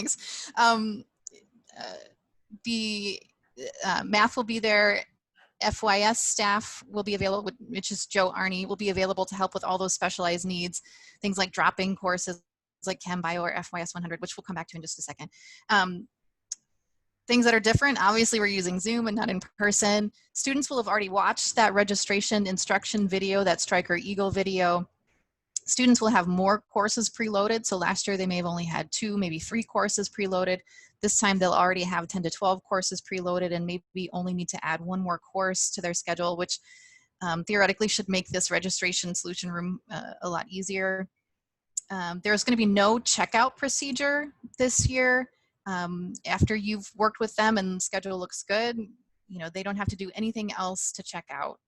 thanks. The math will be there. FYS staff will be available, which is Joe Arney, will be available to help with all those specialized needs, things like drop-in courses like Chem Bio or FYS 100, which we'll come back to in just a second. Things that are different, obviously we're using Zoom and not in person. Students will have already watched that registration instruction video, that Striker Eagle video. Students will have more courses preloaded. So last year they may have only had 2, maybe 3 courses preloaded. This time they'll already have 10 to 12 courses preloaded and maybe only need to add 1 more course to their schedule, which theoretically should make this registration solution room a lot easier. There's going to be no checkout procedure this year. After you've worked with them and the schedule looks good, you know, they don't have to do anything else to check out.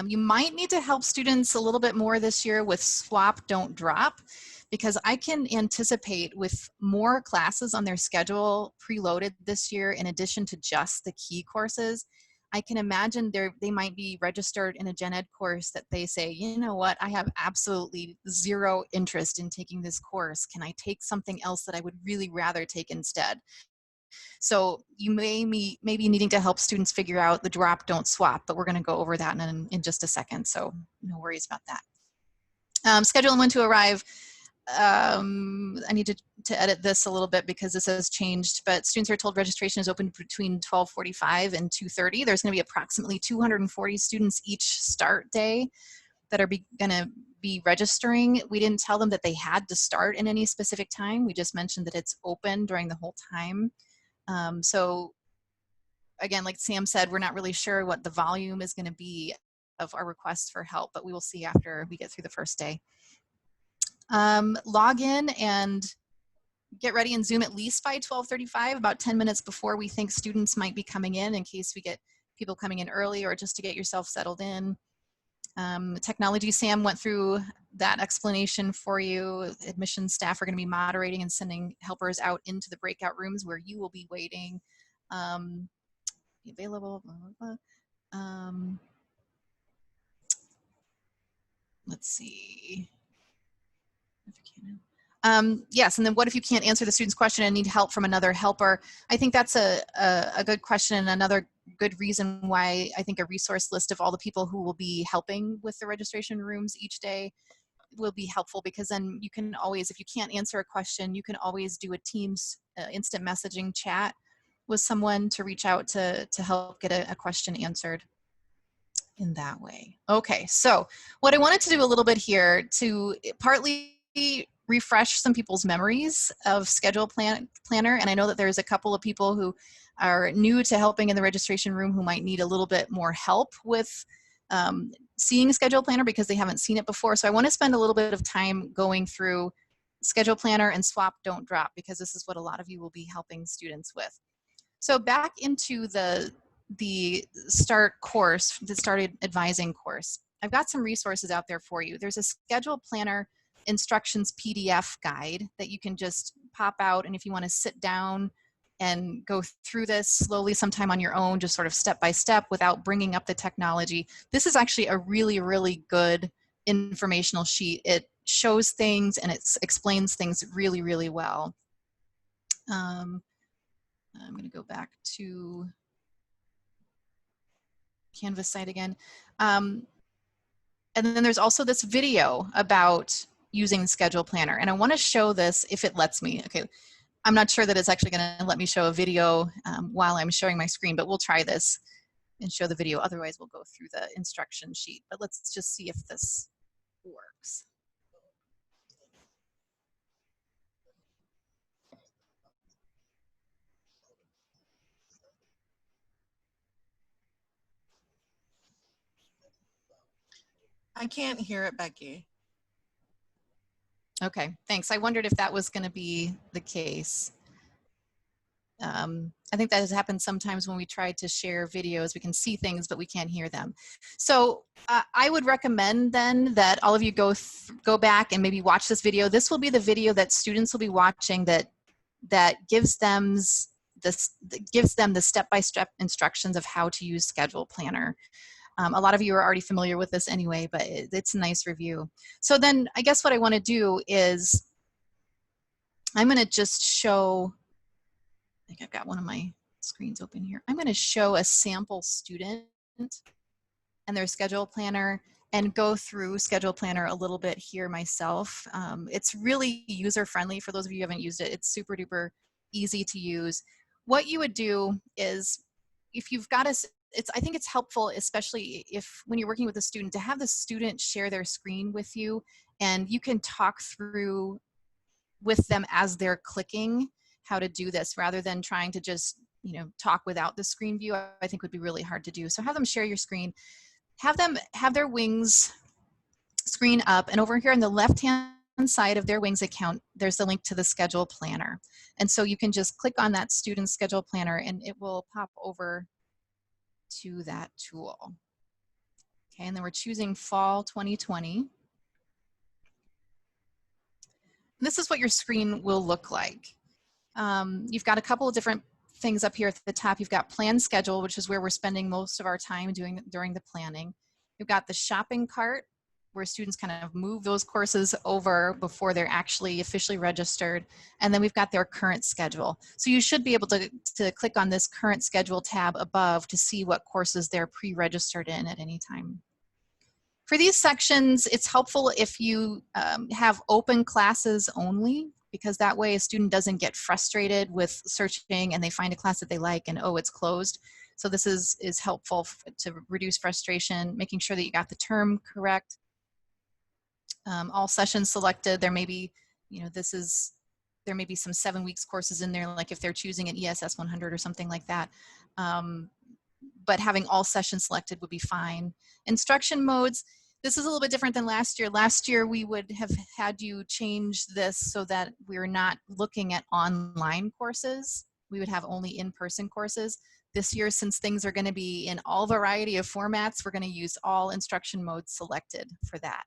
You might need to help students a little bit more this year with swap, don't drop, because I can anticipate with more classes on their schedule preloaded this year, in addition to just the key courses, I can imagine they might be registered in a gen ed course that they say, you know what, I have absolutely 0 interest in taking this course. Can I take something else that I would really rather take instead? So you may be needing to help students figure out the drop, don't swap, but we're going to go over that in just a second. So no worries about that. Schedule and when to arrive. I need to edit this a little bit because this has changed, but students are told registration is open between 12:45 and 2:30. There's going to be approximately 240 students each start day that are going to be registering. We didn't tell them that they had to start in any specific time. We just mentioned that it's open during the whole time. So again, like Sam said, we're not really sure what the volume is going to be of our requests for help, but we will see after we get through the first day. Log in and get ready in Zoom at least by 12:35, about 10 minutes before we think students might be coming in case we get people coming in early, or just to get yourself settled in. Technology, Sam went through that explanation for you. Admissions staff are going to be moderating and sending helpers out into the breakout rooms where you will be waiting. Available, blah, blah, blah. Let's see. Yes, and then what if you can't answer the student's question and need help from another helper? I think that's a good question, and another good reason why I think a resource list of all the people who will be helping with the registration rooms each day will be helpful, because then you can always, if you can't answer a question, you can always do a Teams instant messaging chat with someone to reach out to help get a question answered in that way. Okay, so what I wanted to do a little bit here to partly refresh some people's memories of Schedule Planner, and I know that there's a couple of people who are new to helping in the registration room who might need a little bit more help with seeing Schedule Planner because they haven't seen it before. So I want to spend a little bit of time going through Schedule Planner and Swap, Don't Drop, because this is what a lot of you will be helping students with. So back into the START course, the Started Advising course, I've got some resources out there for you. There's a Schedule Planner instructions PDF guide that you can just pop out, and if you want to sit down and go through this slowly sometime on your own, just sort of step by step without bringing up the technology, this is actually a really, really good informational sheet. It shows things and it explains things really, really well. I'm going to go back to Canvas site again. And then there's also this video about using Schedule Planner, and I want to show this if it lets me. Okay, I'm not sure that it's actually going to let me show a video while I'm sharing my screen, but we'll try this and show the video. Otherwise, we'll go through the instruction sheet, but let's just see if this works. I can't hear it, Becky. Okay, thanks. I wondered if that was going to be the case. I think that has happened sometimes when we try to share videos. We can see things, but we can't hear them. So I would recommend then that all of you go back and maybe watch this video. This will be the video that students will be watching that gives them the step-by-step instructions of how to use Schedule Planner. A lot of you are already familiar with this anyway, but it's a nice review. So then I guess what I want to do is I'm going to just show, I think I've got one of my screens open here. I'm going to show a sample student and their schedule planner and go through schedule planner a little bit here myself. It's really user friendly for those of you who haven't used it. It's super duper easy to use. What you would do is if you've got I think it's helpful, especially if when you're working with a student, to have the student share their screen with you and you can talk through with them as they're clicking how to do this rather than trying to just talk without the screen view. I think would be really hard to do. So have them share your screen, have them have their Wings screen up, and over here on the left hand side of their Wings account there's the link to the schedule planner, and so you can just click on that student schedule planner and it will pop over to that tool. Okay, and then we're choosing fall 2020. This is what your screen will look like. You've got a couple of different things up here at the top. You've got plan schedule, which is where we're spending most of our time during the planning. You've got the shopping cart, where students kind of move those courses over before they're actually officially registered. And then we've got their current schedule. So you should be able to click on this current schedule tab above to see what courses they're pre-registered in at any time. For these sections, it's helpful if you have open classes only, because that way a student doesn't get frustrated with searching and they find a class that they like and oh, it's closed. So this is helpful to reduce frustration, making sure that you got the term correct. All sessions selected. There may be, there may be some 7 weeks courses in there, like if they're choosing an ESS 100 or something like that. But having all sessions selected would be fine. Instruction modes, this is a little bit different than last year. Last year we would have had you change this so that we're not looking at online courses. We would have only in-person courses. This year, since things are going to be in all variety of formats, we're going to use all instruction modes selected for that.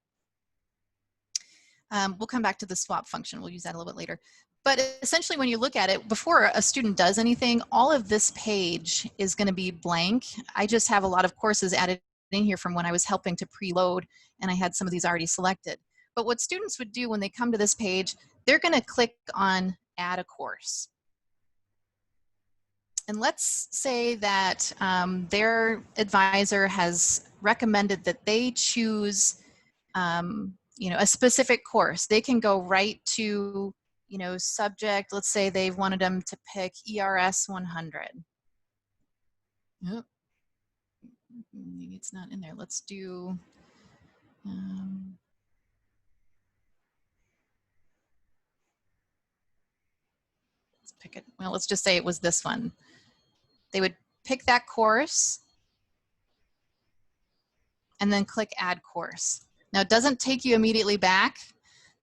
We'll come back to the swap function. We'll use that a little bit later. But essentially, when you look at it, before a student does anything, all of this page is going to be blank. I just have a lot of courses added in here from when I was helping to preload, and I had some of these already selected. But what students would do when they come to this page, they're going to click on Add a Course. And let's say that their advisor has recommended that they choose a specific course. They can go right to subject. Let's say they've wanted them to pick ERS 100. Yep. Maybe it's not in there. Let's do let's pick it. Well, let's just say it was this one. They would pick that course and then click Add Course. Now it doesn't take you immediately back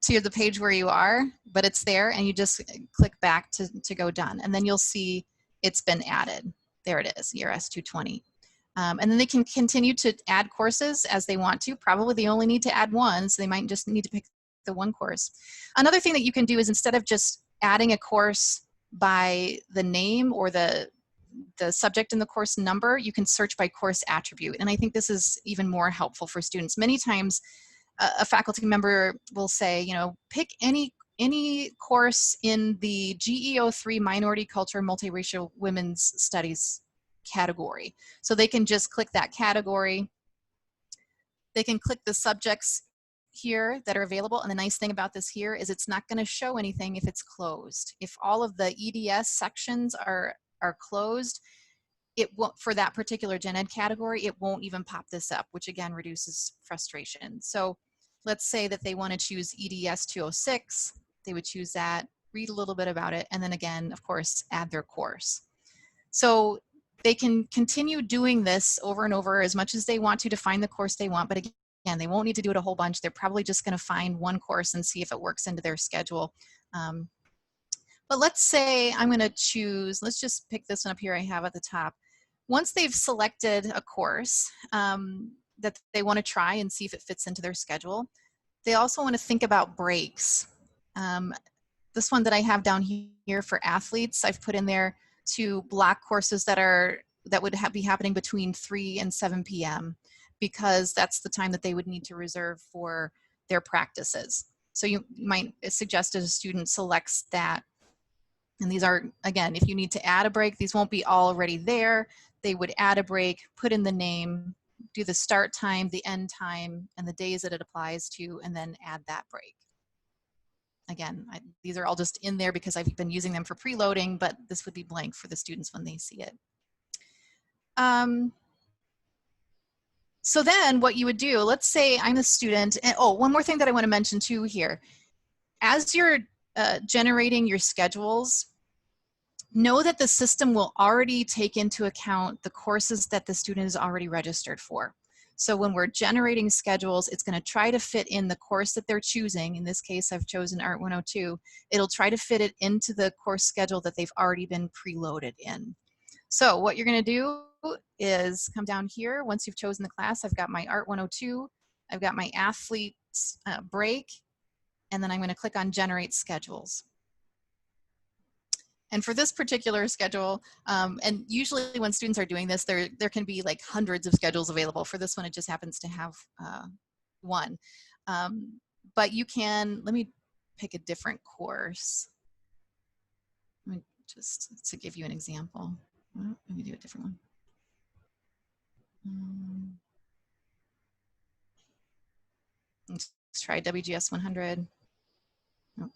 to the page where you are, but it's there, and you just click back to go done, and then you'll see it's been added. There it is, ERS 220. And then they can continue to add courses as they want to. Probably they only need to add one, so they might just need to pick the one course. Another thing that you can do is, instead of just adding a course by the name or the subject and the course number, you can search by course attribute. And I think this is even more helpful for students. Many times a faculty member will say, pick any course in the GEO3 Minority Culture Multiracial Women's Studies category. So they can just click that category. They can click the subjects here that are available. And the nice thing about this here is it's not going to show anything if it's closed. If all of the EDS sections are closed, it won't, for that particular gen ed category, it won't even pop this up, which again reduces frustration. So let's say that they want to choose EDS 206. They would choose that, read a little bit about it, and then again, of course, add their course. So they can continue doing this over and over as much as they want to find the course they want, but again, they won't need to do it a whole bunch. They're probably just going to find one course and see if it works into their schedule. But let's say I'm going to choose, let's just pick this one up here I have at the top. Once they've selected a course that they want to try and see if it fits into their schedule, they also want to think about breaks. This one that I have down here for athletes, I've put in there to block courses that would be happening between 3 and 7 p.m. because that's the time that they would need to reserve for their practices. So you might suggest as a student selects that. And these are, again, if you need to add a break, these won't be already there. They would add a break, put in the name, do the start time, the end time, and the days that it applies to, and then add that break. Again, these are all just in there because I've been using them for preloading, but this would be blank for the students when they see it. So then what you would do, let's say I'm a student, and oh, one more thing that I want to mention too here. As you're generating your schedules, know that the system will already take into account the courses that the student is already registered for. So when we're generating schedules, it's going to try to fit in the course that they're choosing. In this case, I've chosen Art 102. It'll try to fit it into the course schedule that they've already been preloaded in. So what you're going to do is come down here. Once you've chosen the class, I've got my Art 102. I've got my athletes break. And then I'm going to click on Generate Schedules. And for this particular schedule, and usually when students are doing this, there can be like hundreds of schedules available. For this one, it just happens to have one. But you can, let me pick a different course. Let me just, to give you an example. Well, let me do a different one. Let's try WGS 100. Oh.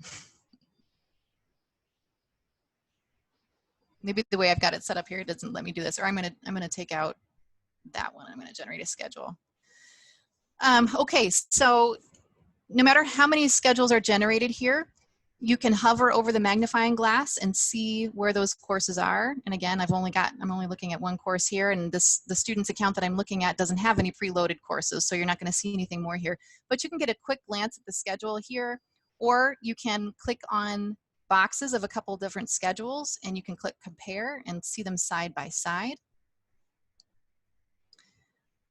Maybe the way I've got it set up here, it doesn't let me do this, or I'm gonna take out that one. I'm gonna generate a schedule. Okay, so no matter how many schedules are generated here, you can hover over the magnifying glass and see where those courses are. And again, I'm only looking at one course here, and the student's account that I'm looking at doesn't have any preloaded courses, so you're not gonna see anything more here. But you can get a quick glance at the schedule here, or you can click on boxes of a couple different schedules and you can click compare and see them side by side.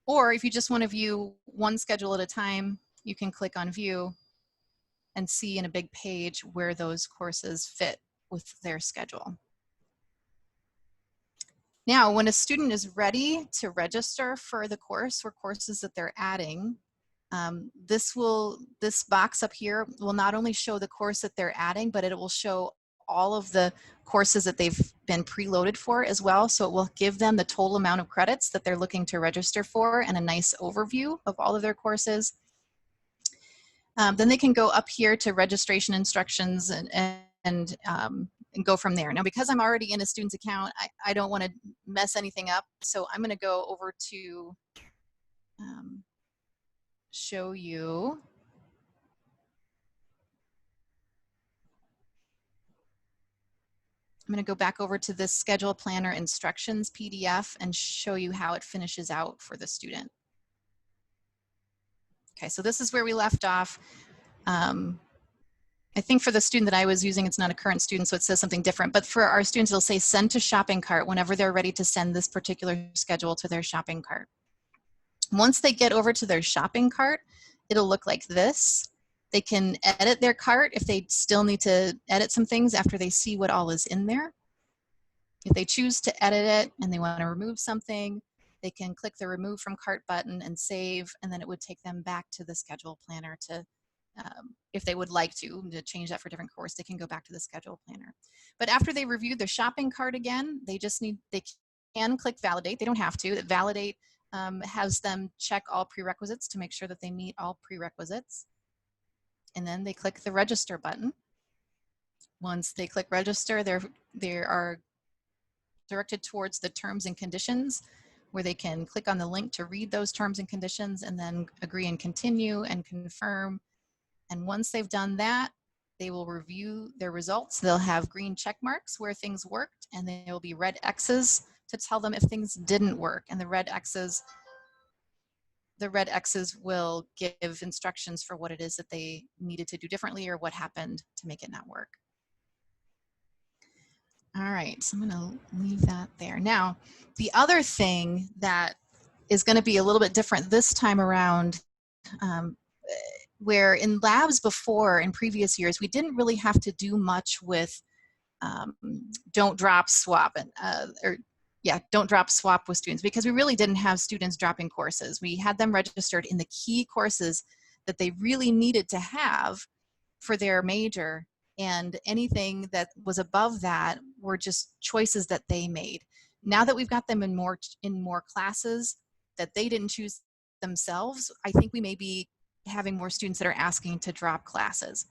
Or if you just want to view one schedule at a time, you can click on view and see in a big page where those courses fit with their schedule. Now, when a student is ready to register for the course or courses that they're adding, this box up here will not only show the course that they're adding, but it will show all of the courses that they've been preloaded for as well. So it will give them the total amount of credits that they're looking to register for and a nice overview of all of their courses. Then they can go up here to registration instructions and go from there. Now, because I'm already in a student's account, I don't want to mess anything up. So I'm going to go over to show you. I'm going to go back over to this schedule planner instructions PDF and show you how it finishes out for the student. Okay, so this is where we left off. I think for the student that I was using, it's not a current student, so it says something different. But for our students, it'll say send to shopping cart whenever they're ready to send this particular schedule to their shopping cart. Once they get over to their shopping cart, it'll look like this. They can edit their cart if they still need to edit some things after they see what all is in there. If they choose to edit it and they want to remove something, they can click the remove from cart button and save, and then it would take them back to the schedule planner to, if they would like to change that for a different course, they can go back to the schedule planner. But after they review their shopping cart again, they can click validate. They don't have to. Validate has them check all prerequisites to make sure that they meet all prerequisites. And then they click the register button. Once they click register, they are directed towards the terms and conditions, where they can click on the link to read those terms and conditions and then agree and continue and confirm. And once they've done that, they will review their results. They'll have green check marks where things worked, and there will be red X's to tell them if things didn't work. And the red X's will give instructions for what it is that they needed to do differently or what happened to make it not work. All right, so I'm going to leave that there. Now, the other thing that is going to be a little bit different this time around, where in labs before, in previous years, we didn't really have to do much with don't drop swap don't drop swap with students, because we really didn't have students dropping courses. We had them registered in the key courses that they really needed to have for their major, and anything that was above that were just choices that they made. Now that we've got them in more classes that they didn't choose themselves, I think we may be having more students that are asking to drop classes.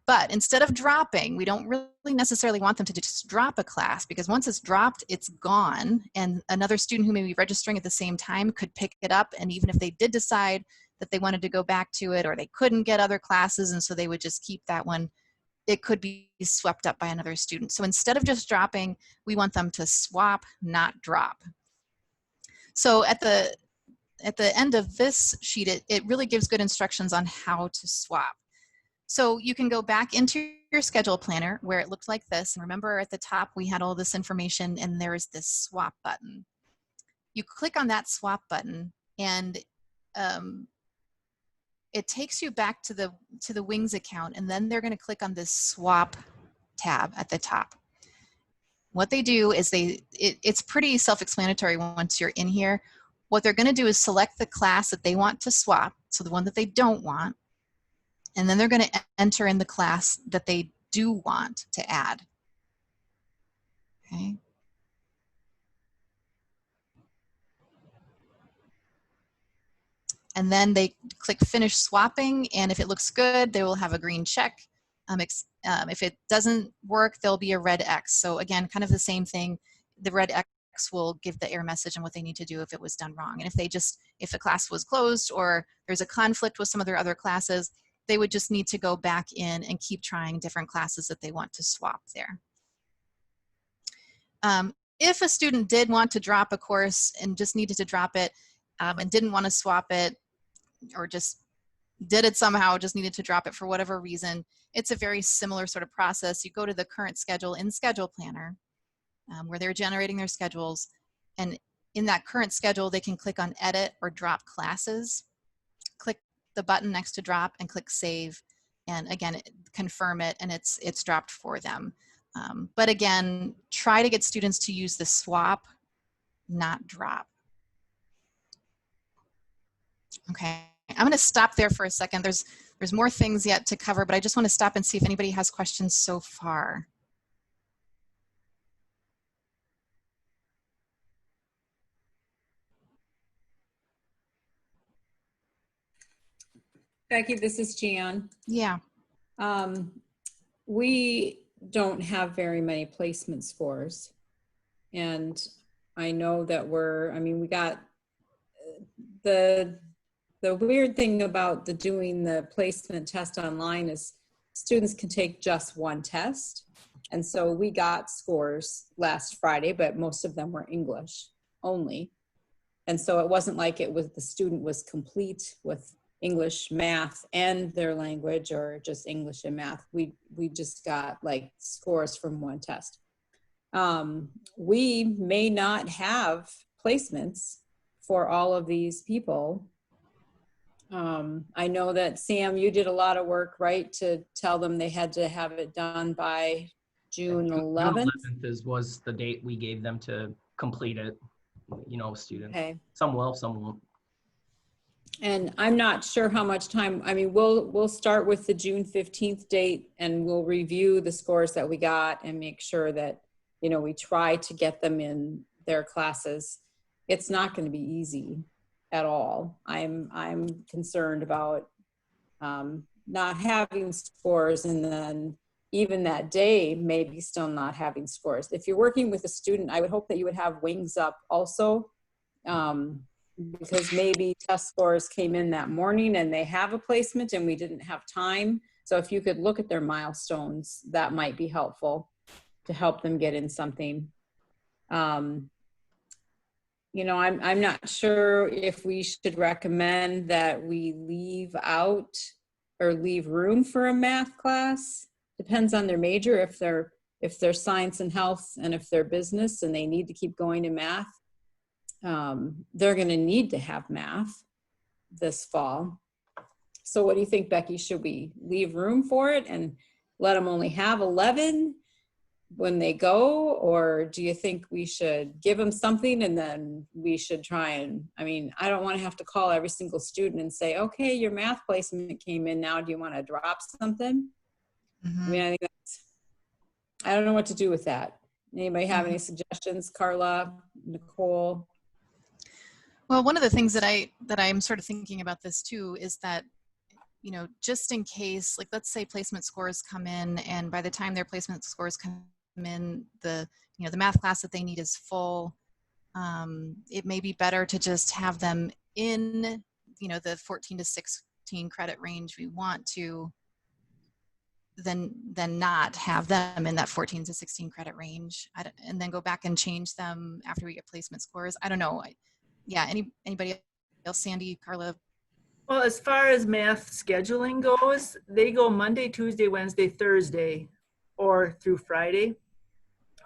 But instead of dropping, we don't really necessarily want them to just drop a class, because once it's dropped, it's gone. And another student who may be registering at the same time could pick it up. And even if they did decide that they wanted to go back to it, or they couldn't get other classes, and so they would just keep that one, it could be swept up by another student. So instead of just dropping, we want them to swap, not drop. So at the end of this sheet, it really gives good instructions on how to swap. So you can go back into your schedule planner where it looked like this. And remember, at the top, we had all this information, and there's this swap button. You click on that swap button, and it takes you back to the Wings account, and then they're going to click on this swap tab at the top. What they do is it's pretty self-explanatory once you're in here. What they're going to do is select the class that they want to swap, so the one that they don't want, and then they're going to enter in the class that they do want to add. Okay. And then they click Finish Swapping, and if it looks good, they will have a green check. If it doesn't work, there'll be a red X. So again, kind of the same thing. The red X will give the error message and what they need to do if it was done wrong. And if a class was closed, or there's a conflict with some of their other classes, they would just need to go back in and keep trying different classes that they want to swap there. If a student did want to drop a course and just needed to drop it and didn't want to swap it, or just did it somehow, just needed to drop it for whatever reason, it's a very similar sort of process. You go to the current schedule in Schedule Planner, where they're generating their schedules. And in that current schedule, they can click on Edit or Drop Classes, click the button next to drop, and click Save. And again, confirm it, and it's dropped for them. But again, try to get students to use the swap, not drop. Okay, I'm going to stop there for a second. There's more things yet to cover, but I just want to stop and see if anybody has questions so far. Becky, this is Jan. Yeah. We don't have very many placement scores. And I know that we got the weird thing about doing the placement test online is students can take just one test. And so we got scores last Friday, but most of them were English only. And so it wasn't like the student was complete with English, math, and their language, or just English and math. We just got like scores from one test. We may not have placements for all of these people. I know that Sam, you did a lot of work, right, to tell them they had to have it done by June 11th. June 11th was the date we gave them to complete it. Students. Okay. Some will, some won't. And I'm not sure how much time. I mean, we'll start with the June 15th date, and we'll review the scores that we got and make sure that we try to get them in their classes. It's not going to be easy at all. I'm concerned about not having scores, and then even that day maybe still not having scores. If you're working with a student, I would hope that you would have Wings up also, because maybe test scores came in that morning and they have a placement and we didn't have time. So if you could look at their milestones, that might be helpful to help them get in something. I'm not sure if we should recommend that we leave out or leave room for a math class. Depends on their major. If they're science and health, and if they're business and they need to keep going to math, they're going to need to have math this fall. So what do you think, Becky? Should we leave room for it and let them only have 11 when they go? Or do you think we should give them something and then we should try and, I don't want to have to call every single student and say, okay, your math placement came in now. Do you want to drop something? I mean, I think I don't know what to do with that. Anybody have any suggestions? Carla, Nicole? Well, one of the things that I'm sort of thinking about this too is that, you know, just in case, like, let's say placement scores come in, and by the time their placement scores come in, the math class that they need is full. It may be better to just have them in, you know, the 14 to 16 credit range we want to, than not have them in that 14 to 16 credit range, and then go back and change them after we get placement scores. I don't know. Yeah, anybody else? Sandy, Carla? Well, as far as math scheduling goes, they go Monday, Tuesday, Wednesday, Thursday, or through Friday.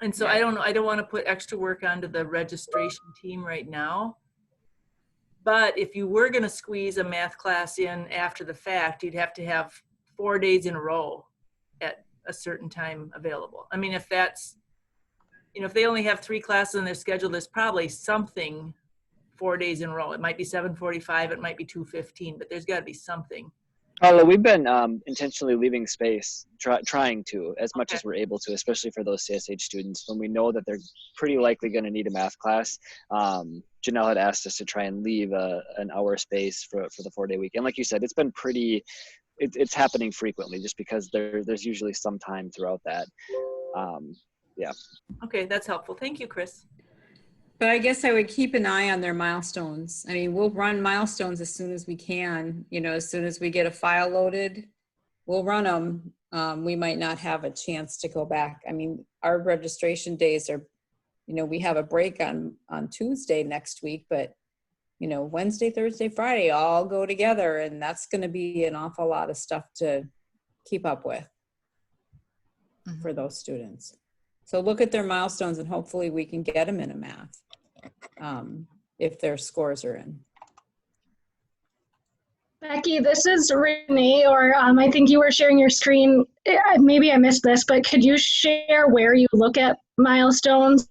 And so I don't know, I don't want to put extra work onto the registration team right now. But if you were going to squeeze a math class in after the fact, you'd have to have 4 days in a row at a certain time available. I mean, if that's, you know, if they only have 3 classes in their schedule, there's probably something 4 days in a row. It might be 7:45, it might be 2:15, but there's got to be something. Although we've been intentionally leaving space, trying to, as much as we're able to, especially for those CSH students, when we know that they're pretty likely going to need a math class. Janelle had asked us to try and leave an hour space for the 4-day week. And like you said, it's been pretty, it's happening frequently just because there's usually some time throughout that. Yeah. Okay, that's helpful. Thank you, Chris. But I guess I would keep an eye on their milestones. I mean, we'll run milestones as soon as we can. You know, as soon as we get a file loaded, we'll run them. We might not have a chance to go back. I mean, our registration days are, you know, we have a break on Tuesday next week, but, you know, Wednesday, Thursday, Friday all go together, and that's going to be an awful lot of stuff to keep up with for those students. So look at their milestones, and hopefully we can get them in a math if their scores are in. Becky, this is Renee, or I think you were sharing your screen. Maybe I missed this, but could you share where you look at milestones?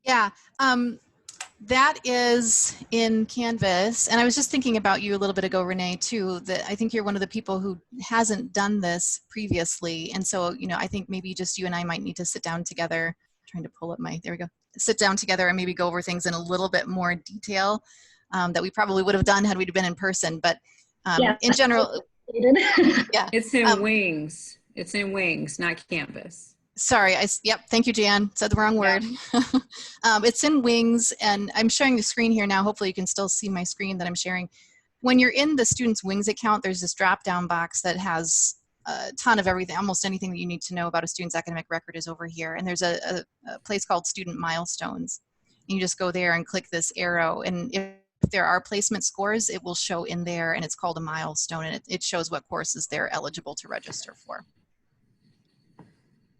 Yeah, that is in Canvas. And I was just thinking about you a little bit ago, Renee, too, that I think you're one of the people who hasn't done this previously. And so, you know, I think maybe just you and I might need to sit down together. I'm trying to pull up there we go. Sit down together and maybe go over things in a little bit more detail that we probably would have done had we been in person. But in general, yeah. It's in Wings. It's in Wings, not Canvas. Sorry, yep, thank you, Jan. Said the wrong word. It's in Wings, and I'm sharing the screen here now. Hopefully you can still see my screen that I'm sharing. When you're in the student's Wings account, there's this drop-down box that has a ton of everything. Almost anything that you need to know about a student's academic record is over here. And there's a place called Student Milestones. You just go there and click this arrow, and if there are placement scores, it will show in there, and it's called a milestone, and it shows what courses they're eligible to register for.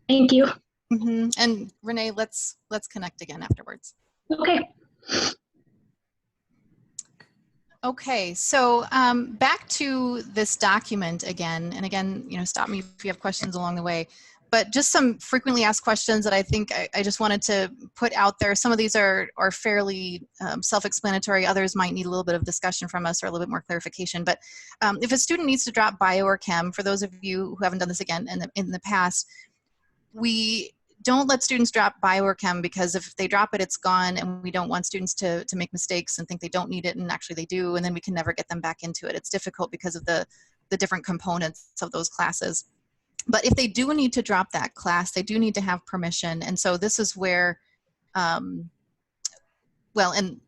Thank you. And Renee, let's connect again afterwards. Okay. Okay, so back to this document again, and again, you know, stop me if you have questions along the way, but just some frequently asked questions that I think I just wanted to put out there. Some of these are fairly self-explanatory. Others might need a little bit of discussion from us or a little bit more clarification. But if a student needs to drop bio or chem, for those of you who haven't done this again in the past, we don't let students drop bio or chem, because if they drop it, it's gone, and we don't want students to make mistakes and think they don't need it, and actually they do, and then we can never get them back into it. It's difficult because of the different components of those classes. But if they do need to drop that class, they do need to have permission. And so this is where, well, and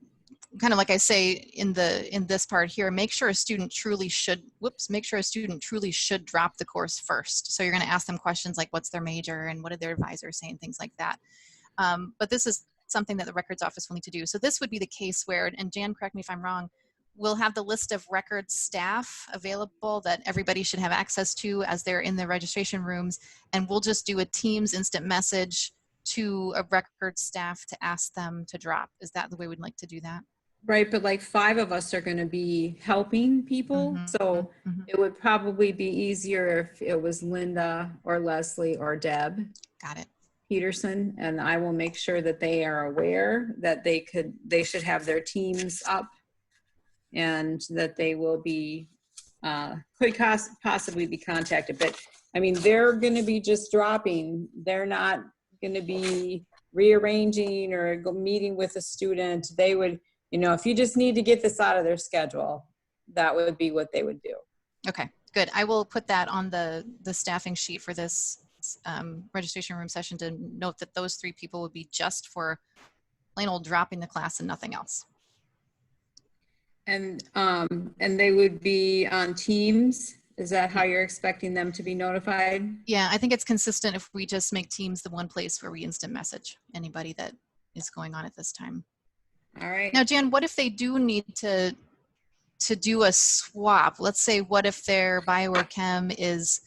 kind of like I say in this part here, make sure a student truly should, make sure a student truly should drop the course first. So you're going to ask them questions like, what's their major and what did their advisor say and things like that. But this is something that the records office will need to do. So this would be the case where, and Jan, correct me if I'm wrong, we'll have the list of records staff available that everybody should have access to as they're in the registration rooms. And we'll just do a Teams instant message to a record staff to ask them to drop. Is that the way we'd like to do that? Right, but like 5 of us are going to be helping people. So it would probably be easier if it was Linda or Leslie or Deb. Got it. Peterson, and I will make sure that they are aware that they should have their teams up, and that they will be could possibly be contacted. But I mean, they're going to be just dropping. They're not going to be rearranging or meeting with a student. They would, you know, if you just need to get this out of their schedule, that would be what they would do. Okay, good. I will put that on the staffing sheet for this registration room session to note that those 3 people would be just for plain old dropping the class and nothing else. And they would be on Teams. Is that how you're expecting them to be notified? Yeah, I think it's consistent if we just make Teams the one place where we instant message anybody that is going on at this time. All right. Now, Jan, what if they do need to do a swap? Let's say, what if their bio or chem is,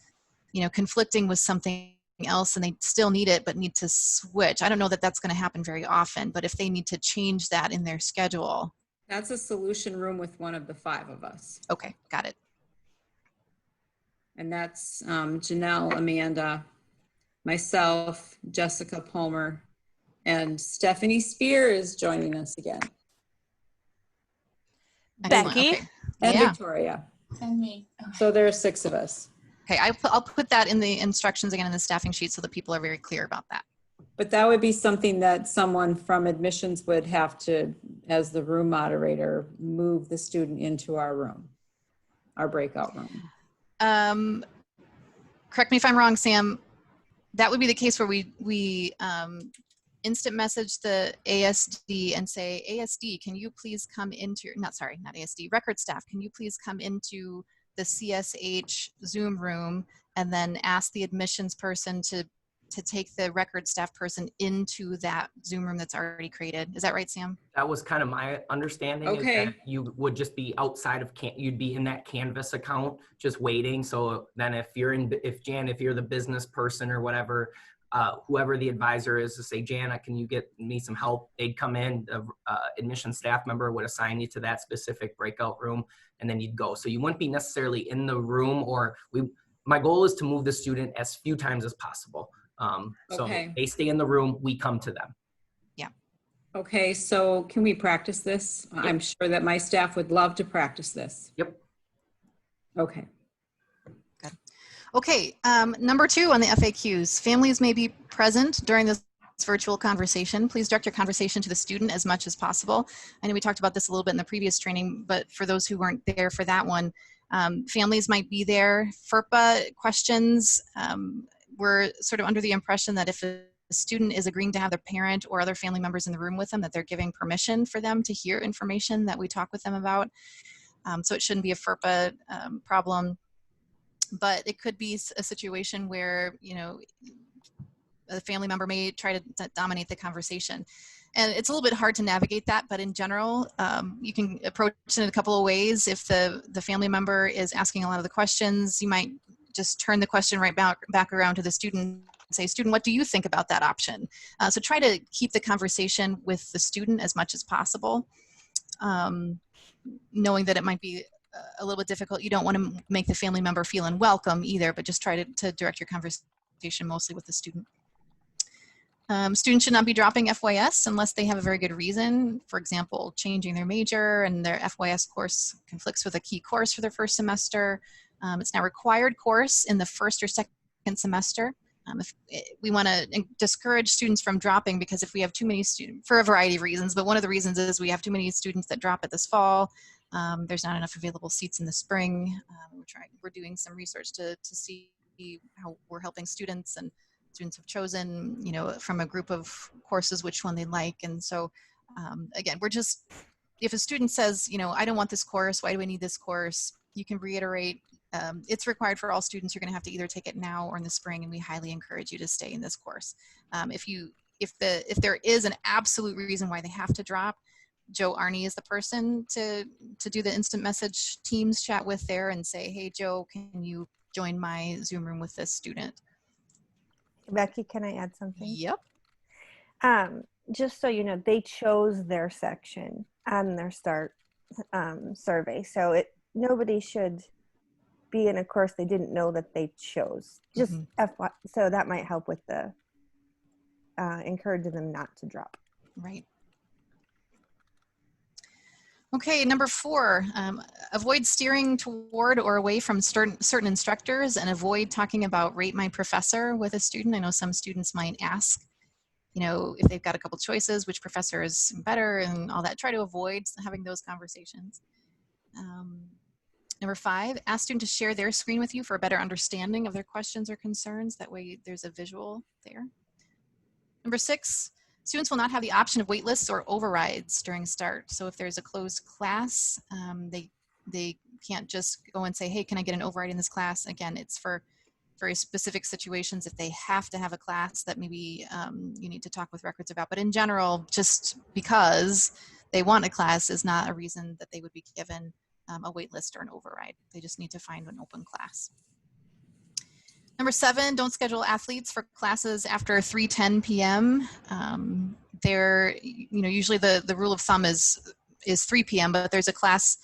you know, conflicting with something else and they still need it but need to switch? I don't know that that's going to happen very often, but if they need to change that in their schedule. That's a solution room with one of the 5 of us. Okay, got it. And that's Janelle, Amanda, myself, Jessica Palmer, and Stephanie Spear is joining us again. Excellent, Becky? okay. And Yeah. Victoria. And me. So there are 6 of us. Okay, I'll put that in the instructions again in the staffing sheet so that people are very clear about that. But that would be something that someone from admissions would have to, as the room moderator, move the student into our room, our breakout room. Correct me if I'm wrong, Sam. That would be the case where we instant message the ASD and say, ASD, can you please come into your, not ASD, record staff, can you please come into the CSH Zoom room and then ask the admissions person to take the record staff person into that Zoom room that's already created. Is that right, Sam? That was kind of my understanding. Okay. Is that you would just be outside of you'd be in that Canvas account just waiting. So then if you're if you're the business person or whatever, whoever the advisor is, to say, Jana, can you get me some help? They'd come in, the admission staff member would assign you to that specific breakout room, and then you'd go. So you wouldn't be necessarily in the room, or my goal is to move the student as few times as possible. So Okay. they stay in the room, we come to them. Okay, so can we practice this? Yep. I'm sure that my staff would love to practice this. Yep. Okay. Okay, number 2 on the FAQs. Families may be present during this virtual conversation. Please direct your conversation to the student as much as possible. I know we talked about this a little bit in the previous training, but for those who weren't there for that one, families might be there. FERPA questions, we're sort of under the impression that if a student is agreeing to have their parent or other family members in the room with them, that they're giving permission for them to hear information that we talk with them about. So it shouldn't be a FERPA problem. But it could be a situation where, you know, a family member may try to dominate the conversation. And it's a little bit hard to navigate that, but in general, you can approach it in a couple of ways. If the family member is asking a lot of the questions, you might just turn the question right back around to the student and say, student, what do you think about that option? So try to keep the conversation with the student as much as possible, knowing that it might be a little bit difficult. You don't want to make the family member feel unwelcome either, but just try to direct your conversation mostly with the student. Students should not be dropping FYS unless they have a very good reason. For example, changing their major and their FYS course conflicts with a key course for their first semester. It's now a required course in the first or second semester. We want to discourage students from dropping, because if we have too many students, for a variety of reasons, but one of the reasons is we have too many students that drop it this fall. There's not enough available seats in the spring. We're doing some research to see how we're helping students, and students have chosen, you know, from a group of courses which one they like. And so again, we're just, if a student says, you know, I don't want this course, why do I need this course? You can reiterate, it's required for all students. You're going to have to either take it now or in the spring, and we highly encourage you to stay in this course. If there is an absolute reason why they have to drop, Joe Arney is the person to do the instant message Teams chat with there and say, hey, Joe, can you join my Zoom room with this student? Becky, can I add something? Yep. Just so you know, they chose their section on their START survey. So nobody should be in a course they didn't know that they chose. Just FY, so that might help with the encouraging them not to drop. Right. Okay, number 4, avoid steering toward or away from certain instructors, and avoid talking about rate my professor with a student. I know some students might ask, you know, if they've got a couple choices, which professor is better and all that. Try to avoid having those conversations. Number 5, ask student to share their screen with you for a better understanding of their questions or concerns. That way there's a visual there. Number 6, students will not have the option of wait lists or overrides during start. So if there's a closed class, they can't just go and say, hey, can I get an override in this class? Again, it's for very specific situations. If they have to have a class that maybe you need to talk with records about. But in general, just because they want a class is not a reason that they would be given a wait list or an override. They just need to find an open class. Number 7, don't schedule athletes for classes after 3:10 p.m. They're, you know, usually the rule of thumb is 3 p.m., but there's a class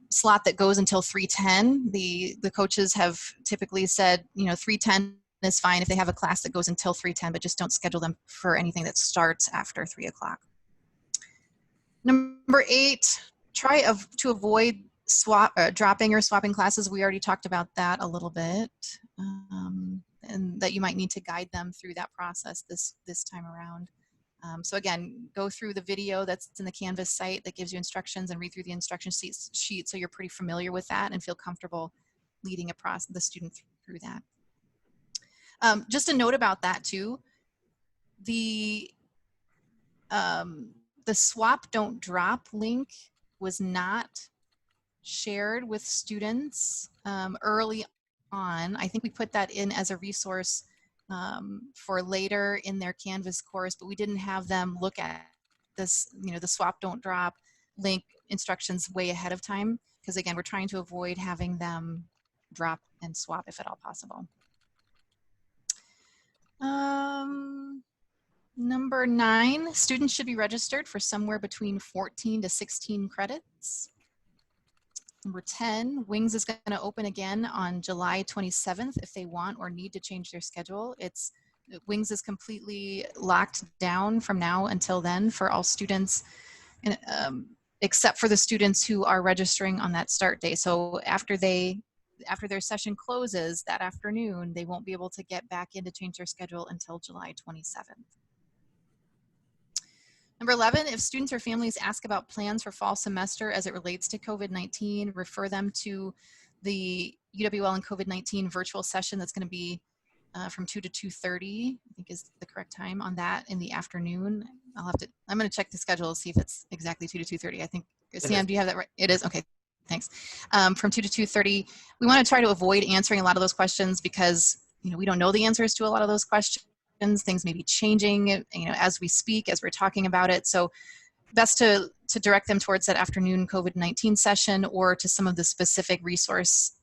slot that goes until 3:10. The coaches have typically said, you know, 3:10 is fine if they have a class that goes until 3:10, but just don't schedule them for anything that starts after 3 o'clock. Number 8, try to avoid dropping or swapping classes. We already talked about that a little bit, and that you might need to guide them through that process this time around. So again, go through the video that's in the Canvas site that gives you instructions, and read through the instruction sheet so you're pretty familiar with that and feel comfortable leading the student through that. Just a note about that too, the swap don't drop link was not shared with students early on. I think we put that in as a resource for later in their Canvas course, but we didn't have them look at this, you know, the swap don't drop link instructions way ahead of time, because again, we're trying to avoid having them drop and swap if at all possible. Number 9, students should be registered for somewhere between 14 to 16 credits. Number 10, Wings is going to open again on July 27th if they want or need to change their schedule. Wings is completely locked down from now until then for all students, except for the students who are registering on that start day. So after their session closes that afternoon, they won't be able to get back in to change their schedule until July 27th. Number 11, if students or families ask about plans for fall semester as it relates to COVID-19, refer them to the UWL and COVID-19 virtual session that's going to be from 2 to 2:30, I think is the correct time on that in the afternoon. I'm going to check the schedule to see if it's exactly 2 to 2:30. I think, Sam, do you have that right? It is? Okay, thanks. From 2 to 2:30, we want to try to avoid answering a lot of those questions because, you know, we don't know the answers to a lot of those questions. Things may be changing, you know, as we speak, as we're talking about it. So best to direct them towards that afternoon COVID-19 session or to some of the specific resource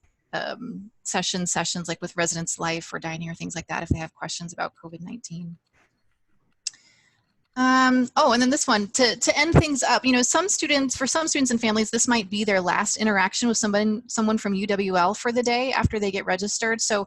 sessions like with Residence Life or dining or things like that if they have questions about COVID-19. Oh, and then this one, to end things up, you know, for some students and families, this might be their last interaction with someone from UWL for the day after they get registered. So,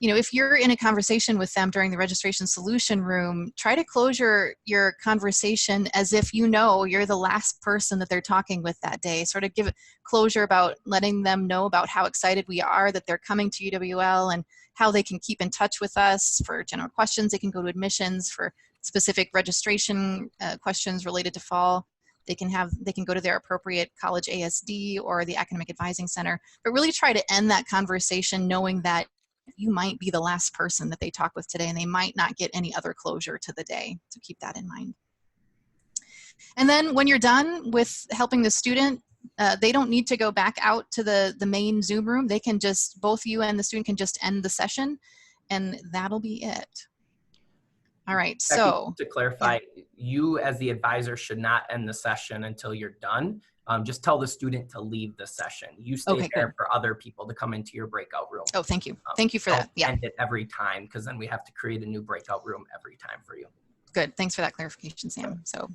you know, if you're in a conversation with them during the registration solution room, try to close your conversation as if you know you're the last person that they're talking with that day. Sort of give closure about letting them know about how excited we are that they're coming to UWL and how they can keep in touch with us for general questions. They can go to admissions for specific registration questions related to fall. They can go to their appropriate college ASD or the Academic Advising Center, but really try to end that conversation knowing that you might be the last person that they talk with today and they might not get any other closure to the day. So keep that in mind. And then when you're done with helping the student, they don't need to go back out to the main Zoom room. They can just, both you and the student can just end the session and that'll be it. All right, so. To clarify, you as the advisor should not end the session until you're done. Just tell the student to leave the session. You stay there for other people to come into your breakout room. Oh, thank you. Thank you for that. Yeah. End it every time because then we have to create a new breakout room every time for you. Good. Thanks for that clarification, Sam. So,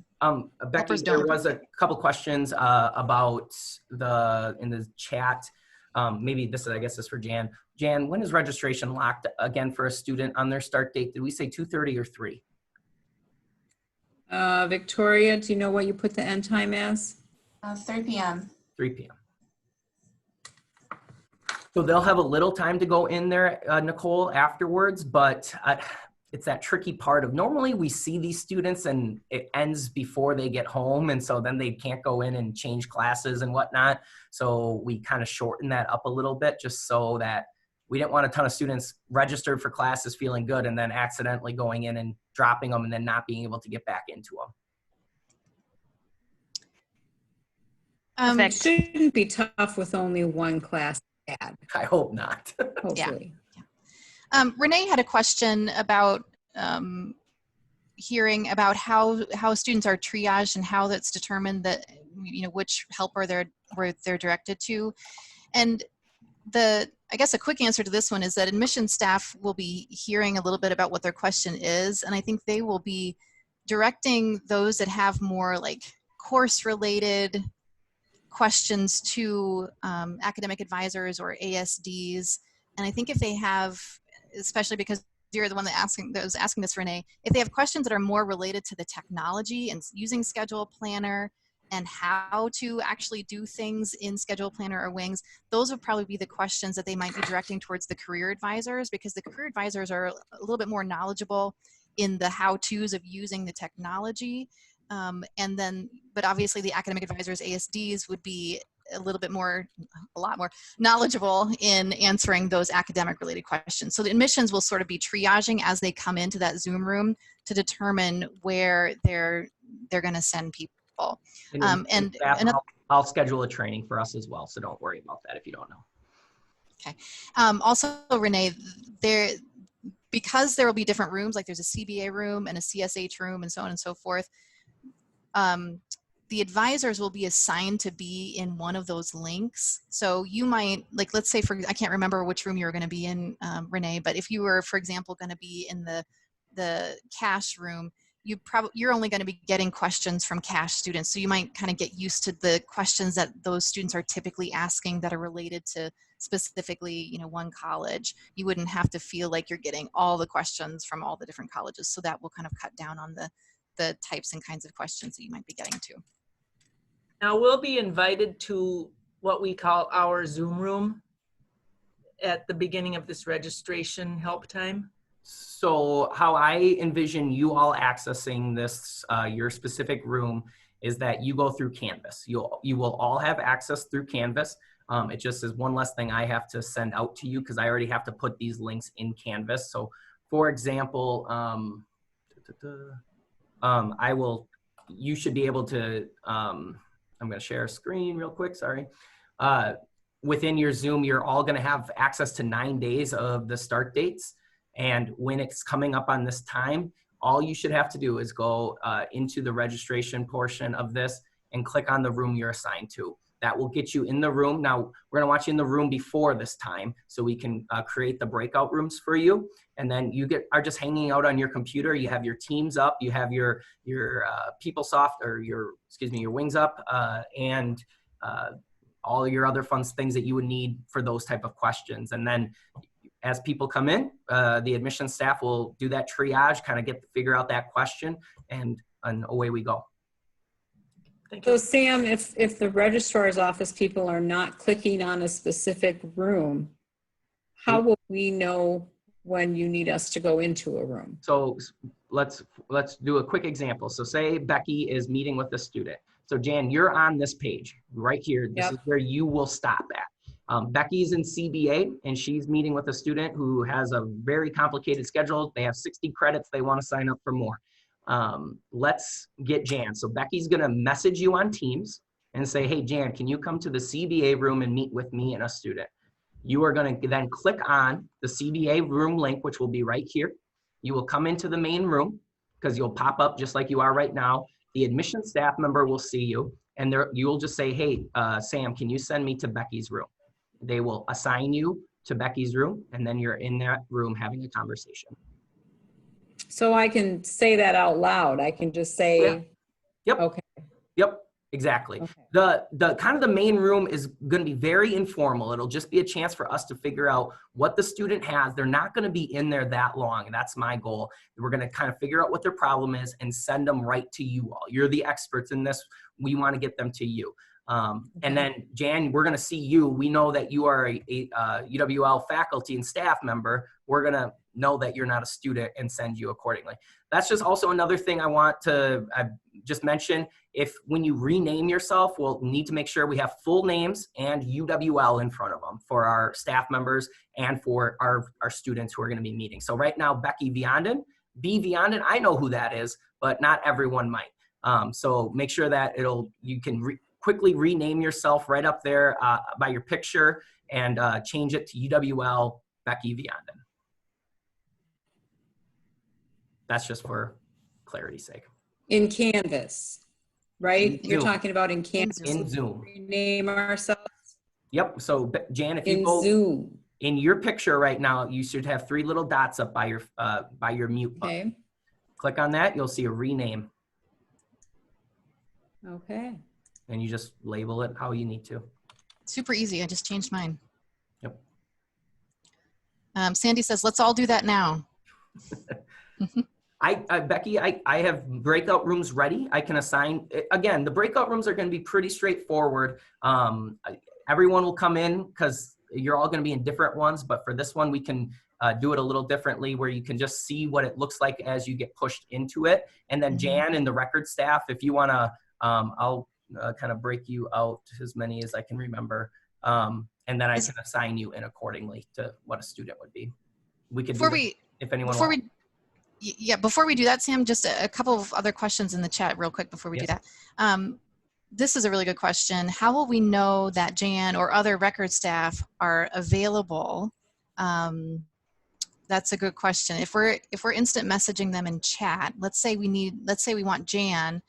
Becky, there was a couple questions about in the chat. Maybe this is, I guess, is for Jan. Jan, when is registration locked again for a student on their start date? Did we say 2:30 or 3? Victoria, do you know what you put the end time as? 3 p.m. 3 p.m. So they'll have a little time to go in there, Nicole, afterwards, but it's that tricky part of normally we see these students and it ends before they get home. And so then they can't go in and change classes and whatnot. So we kind of shorten that up a little bit just so that we didn't want a ton of students registered for classes feeling good and then accidentally going in and dropping them and then not being able to get back into them. It shouldn't be tough with only one class to add, I hope not. hopefully. Renee had a question about hearing about how students are triaged and how that's determined that, you know, which helper they're directed to. And I guess a quick answer to this one is that admissions staff will be hearing a little bit about what their question is. And I think they will be directing those that have more like course related questions to academic advisors or ASDs. And I think if they have, especially because you're the one that was asking this, Renee, if they have questions that are more related to the technology and using Schedule Planner and how to actually do things in Schedule Planner or Wings, those would probably be the questions that they might be directing towards the career advisors, because the career advisors are a little bit more knowledgeable in the how-tos of using the technology. But obviously the academic advisors, ASDs, would be a lot more knowledgeable in answering those academic related questions. So the admissions will sort of be triaging as they come into that Zoom room to determine where they're going to send people. And staff, I'll schedule a training for us as well. So don't worry about that if you don't know. Okay. Also, Renee, because there will be different rooms, like there's a CBA room and a CSH room and so on and so forth, the advisors will be assigned to be in one of those links. So you might, like, let's say I can't remember which room you were going to be in, Renee, but if you were, for example, going to be in the cash room, you're only going to be getting questions from cash students. So you might kind of get used to the questions that those students are typically asking that are related to specifically, you know, one college. You wouldn't have to feel like you're getting all the questions from all the different colleges. So that will kind of cut down on the types and kinds of questions that you might be getting to. Now we'll be invited to what we call our Zoom room at the beginning of this registration help time. So how I envision you all accessing this, your specific room, is that you go through Canvas. You will all have access through Canvas. It just is one less thing I have to send out to you because I already have to put these links in Canvas. So for example, you should be able to, I'm going to share a screen real quick, sorry. Within your Zoom, you're all going to have access to 9 days of the start dates. And when it's coming up on this time, all you should have to do is go into the registration portion of this and click on the room you're assigned to. That will get you in the room. Now, we're going to want you in the room before this time so we can create the breakout rooms for you. And then you are just hanging out on your computer. You have your Teams up. You have your PeopleSoft or your Wings up and all your other fun things that you would need for those type of questions. And then as people come in, the admissions staff will do that triage, kind of figure out that question, and away we go. Thank you. So Sam, if the registrar's office people are not clicking on a specific room, how will we know when you need us to go into a room? So let's do a quick example. So say Becky is meeting with a student. So Jan, you're on this page right here. This is where you will stop at. Becky's in CBA and she's meeting with a student who has a very complicated schedule. They have 60 credits. They want to sign up for more. Let's get Jan. So Becky's going to message you on Teams and say, hey, Jan, can you come to the CBA room and meet with me and a student? You are going to then click on the CBA room link, which will be right here. You will come into the main room because you'll pop up just like you are right now. The admission staff member will see you and you will just say, hey, Sam, can you send me to Becky's room? They will assign you to Becky's room, and then you're in that room having a conversation. So I can say that out loud. I can just say, yeah. Yep. Okay. Yep, exactly. Okay. The kind of the main room is going to be very informal. It'll just be a chance for us to figure out what the student has. They're not going to be in there that long, and that's my goal. We're going to kind of figure out what their problem is and send them right to you all. You're the experts in this. We want to get them to you. And then Jan, we're going to see you. We know that you are a UWL faculty and staff member. We're going to know that you're not a student and send you accordingly. That's just also another thing I want to just mention. If when you rename yourself, we'll need to make sure we have full names and UWL in front of them for our staff members and for our students who are going to be meeting. So right now, Becky Vianden, B Vianden, I know who that is, but not everyone might. So make sure that you can quickly rename yourself right up there by your picture and change it to UWL Becky Vianden. That's just for clarity's sake. In Canvas, right? In You're Zoom. talking about in Canvas. In Zoom. Rename ourselves Yep. So Jan, if you in go Zoom. in your picture right now, you should have 3 little dots up by your mute button. Okay. Click on that. You'll see a rename, Okay. and you just label it how you need to. Super easy. I just changed mine. Yep. Sandy says, let's all do that now. Becky, I have breakout rooms ready. I can assign, again, the breakout rooms are going to be pretty straightforward. Everyone will come in because you're all going to be in different ones, but for this one, we can do it a little differently where you can just see what it looks like as you get pushed into it. And then Jan and the record staff, if you want to, I'll kind of break you out as many as I can remember. And then I can assign you in accordingly to what a student would be. We could if anyone wants. Before we do that, Sam, just a couple of other questions in the chat real quick before we do that. This is a really good question. How will we know that Jan or other record staff are available? That's a good question. If we're instant messaging them in chat, let's say we want Jan,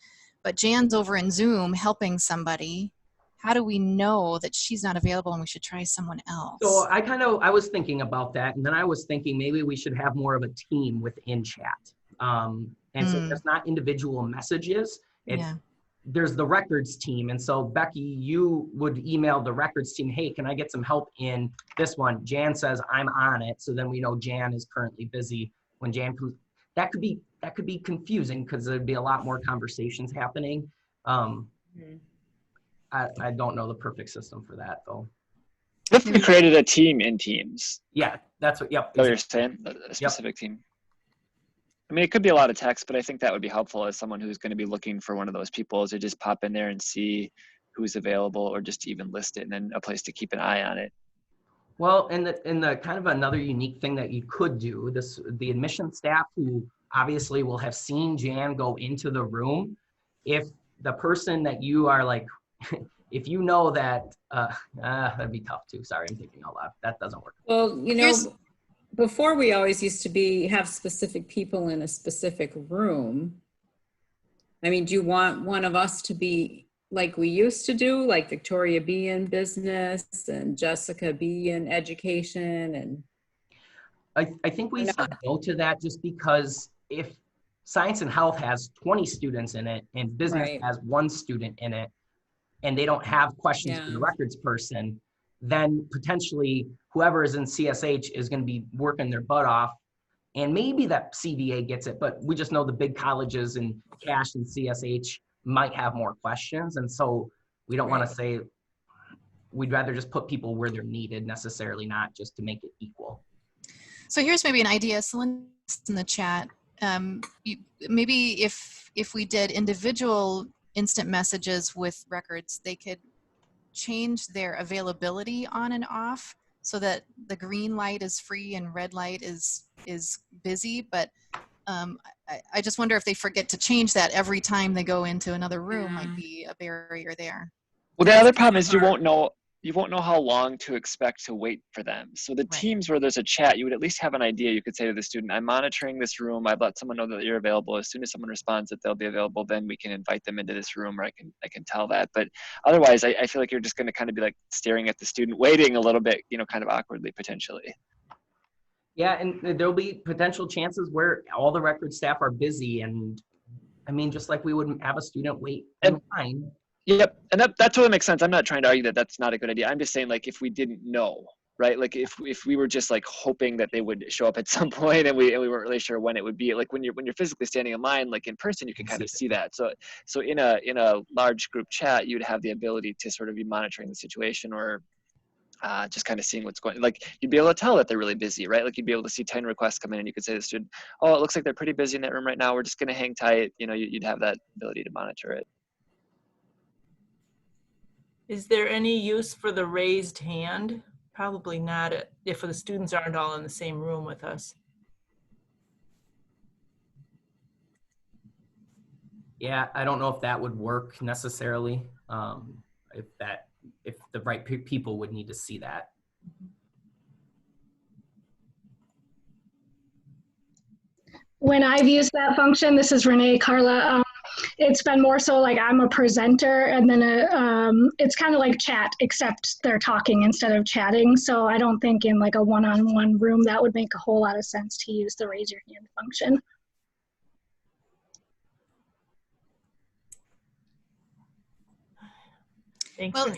but Jan's over in Zoom helping somebody. How do we know that she's not available and we should try someone else? So I was thinking about that, and then I was thinking maybe we should have more of a team within chat. So it's not individual messages. There's the records team. And so Becky, you would email the records team, hey, can I get some help in this one? Jan says, I'm on it. So then we know Jan is currently busy. When Jan comes, that could be confusing because there'd be a lot more conversations happening. I don't know the perfect system for that though. If we created a team in Teams. Yeah, that's what, yep. What you're saying, a specific team. I mean, it could be a lot of text, but I think that would be helpful as someone who's going to be looking for one of those people to just pop in there and see who's available or just to even list it and then a place to keep an eye on it. Well, and the kind of another unique thing that you could do, the admission staff who obviously will have seen Jan go into the room, if the person that you are like, if you know that, that'd be tough too. Sorry, I'm thinking out loud. That doesn't work. Well, before we always used to have specific people in a specific room. I mean, do you want one of us to be like we used to do, like Victoria be in business and Jessica be in education? And I think we said no to that just because if science and health has 20 students in it and business has 1 student in it, and they don't have questions for the records person, then potentially whoever is in CSH is going to be working their butt off. And maybe that CVA gets it, but we just know the big colleges and Cash and CSH might have more questions. And so we don't want to say, we'd rather just put people where they're needed necessarily, not just to make it equal. So here's maybe an idea, someone in the chat. Maybe if we did individual instant messages with records, they could change their availability on and off so that the green light is free and red light is busy. But I just wonder if they forget to change that every time they go into another room, might be a barrier there. Well, the other problem is you won't know how long to expect to wait for them. So the teams where there's a chat, you would at least have an idea. You could say to the student, I'm monitoring this room. I've let someone know that you're available. As soon as someone responds that they'll be available, then we can invite them into this room, or I can tell that. But otherwise, I feel like you're just going to kind of be like staring at the student, waiting a little bit, kind of awkwardly potentially. Yeah, and there'll be potential chances where all the record staff are busy. And I mean, just like we wouldn't have a student wait in line. Yep, and that totally makes sense. I'm not trying to argue that that's not a good idea. I'm just saying, like, if we didn't know, right? Like if we were just like hoping that they would show up at some point and we weren't really sure when it would be, like when you're physically standing in line, like in person, you can kind of see that. So in a large group chat, you'd have the ability to sort of be monitoring the situation, or just kind of seeing what's going, like you'd be able to tell that they're really busy, right? Like you'd be able to see 10 requests come in and you could say to the student, oh, it looks like they're pretty busy in that room right now. We're just going to hang tight. You know, you'd have that ability to monitor it. Is there any use for the raised hand? Probably not, if the students aren't all in the same room with us. Yeah, I don't know if that would work necessarily. If the right people would need to see that. When I've used that function, this is Renee, Carla, it's been more so like I'm a presenter, and then it's kind of like chat, except they're talking instead of chatting. So I don't think in like a one-on-one room that would make a whole lot of sense to use the raise your hand function. Thanks. Well,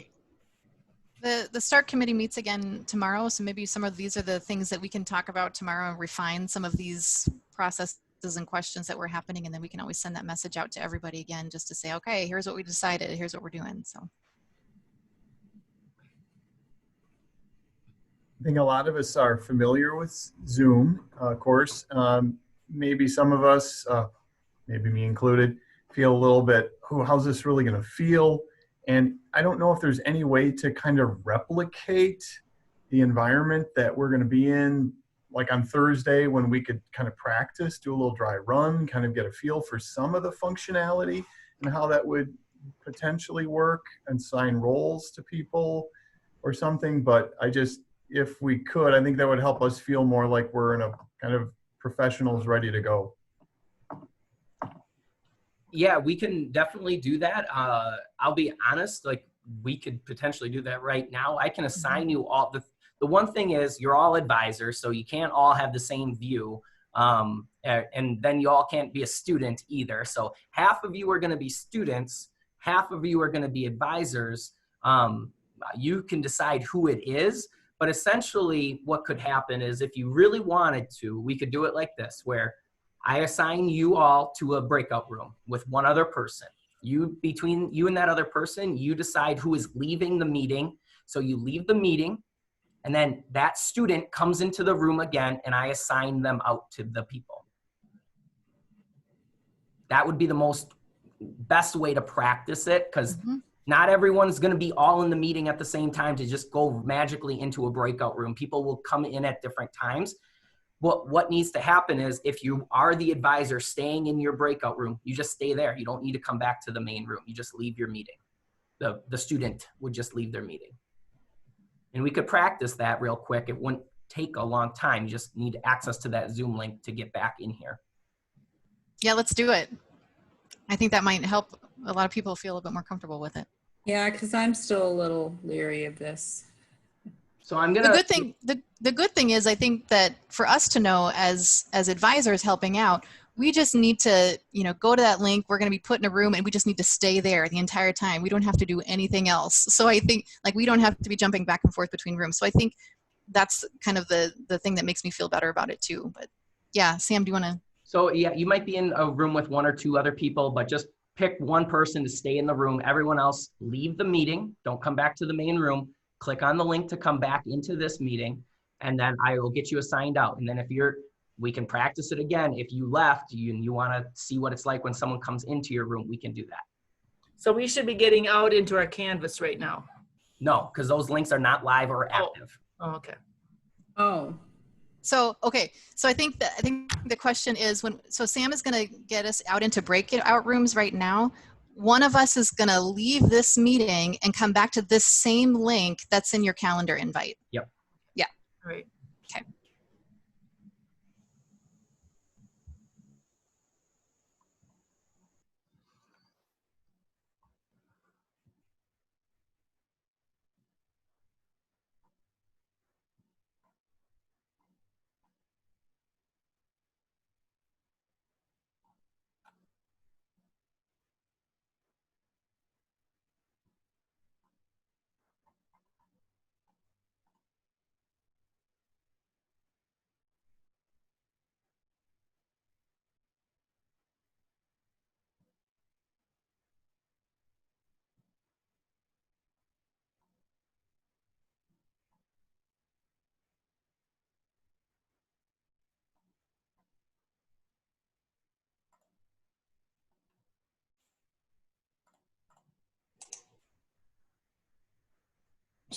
the START committee meets again tomorrow, so maybe some of these are the things that we can talk about tomorrow and refine some of these processes and questions that were happening, and then we can always send that message out to everybody again just to say, okay, here's what we decided, here's what we're doing. So I think a lot of us are familiar with Zoom, of course. Maybe some of us, maybe me included, feel a little bit, oh, how's this really going to feel? And I don't know if there's any way to kind of replicate the environment that we're going to be in, like on Thursday, when we could kind of practice, do a little dry run, kind of get a feel for some of the functionality and how that would potentially work, and assign roles to people or something. But if we could, I think that would help us feel more like we're in a kind of professionals ready to go. Yeah, we can definitely do that. I'll be honest, like we could potentially do that right now. I can assign you all. The one thing is you're all advisors, so you can't all have the same view. And then you all can't be a student either. So half of you are going to be students, half of you are going to be advisors. You can decide who it is, but essentially what could happen is if you really wanted to, we could do it like this, where I assign you all to a breakout room with one other person. Between you and that other person, you decide who is leaving the meeting. So you leave the meeting, and then that student comes into the room again, and I assign them out to the people. That would be the best way to practice it, because not everyone's going to be all in the meeting at the same time to just go magically into a breakout room. People will come in at different times. What needs to happen is if you are the advisor staying in your breakout room, you just stay there. You don't need to come back to the main room. You just leave your meeting. The student would just leave their meeting. And we could practice that real quick. It wouldn't take a long time. You just need access to that Zoom link to get back in here. Yeah, let's do it. I think that might help a lot of people feel a bit more comfortable with it. Yeah, because I'm still a little leery of this. So I'm gonna. The good thing is, I think that for us to know as advisors helping out, we just need to, go to that link. We're going to be put in a room, and we just need to stay there the entire time. We don't have to do anything else. So I think we don't have to be jumping back and forth between rooms. So I think that's kind of the thing that makes me feel better about it too. But yeah, Sam, do you want to? So yeah, you might be in a room with one or two other people, but just pick one person to stay in the room. Everyone else, leave the meeting. Don't come back to the main room. Click on the link to come back into this meeting, and then I will get you assigned out. And then we can practice it again. If you left and you want to see what it's like when someone comes into your room, we can do that. So we should be getting out into our Canvas right now. No, because those links are not live or active. Oh, okay. Oh. So, okay. So I think the question is so Sam is going to get us out into breakout rooms right now. One of us is going to leave this meeting and come back to this same link that's in your calendar invite. Yep. Yeah. All right. Okay.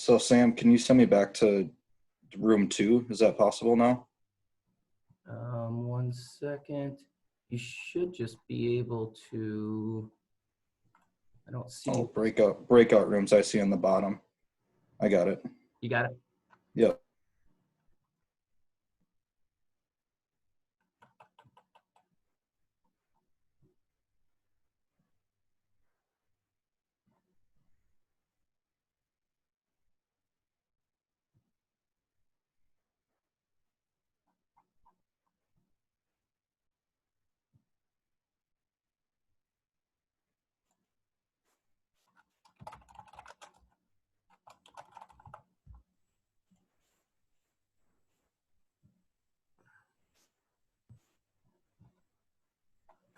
So Sam, can you send me back to room 2? Is that possible now? 1 second. You should just be able to, I don't see. Oh, breakout rooms I see on the bottom. I got it. You got it? Yep.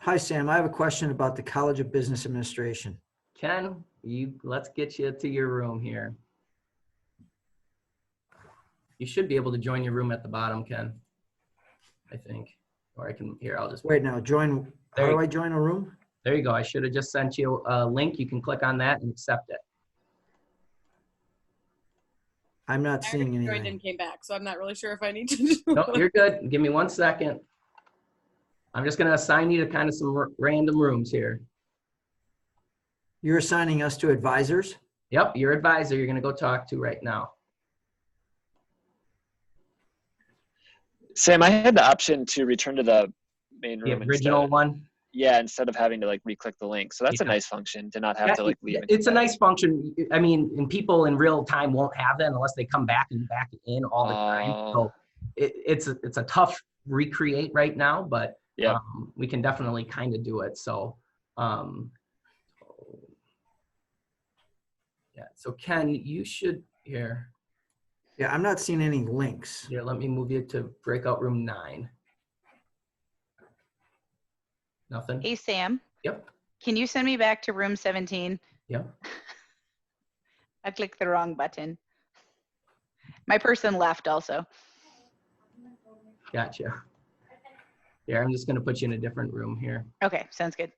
Hi, Sam. I have a question about the College of Business Administration. Ken, let's get you to your room here. You should be able to join your room at the bottom, Ken. I think. Or I can, here, I'll just. Wait, now join, how do I join a room? There you go. I should have just sent you a link. You can click on that and accept it. I'm not seeing Joined anything. and came back, so I'm not really sure if I need to do No, you're good. Give me 1 second. I'm just going to assign you to kind of some random rooms here. You're assigning us to advisors? Yep, your advisor you're going to go talk to right now. Sam, I had the option to return to the main The room. original one. Yeah, instead of having to like re-click the link. So that's a Yeah. nice function to not have to like leave. and It's a come back. nice function. I mean, and people in real time won't have that unless they come back and back in all the time. So it's a tough recreate right now, but yeah, we can definitely kind of do it. So yeah. So Ken, you should here. Yeah, I'm not seeing any links. Here, let me move you to breakout room 9. Nothing? Hey, Sam. Yep. Can you send me back to room 17? Yep. I clicked the wrong button. My person left also. Gotcha. Yeah, I'm just going to put you in a different room here. Okay, sounds good. It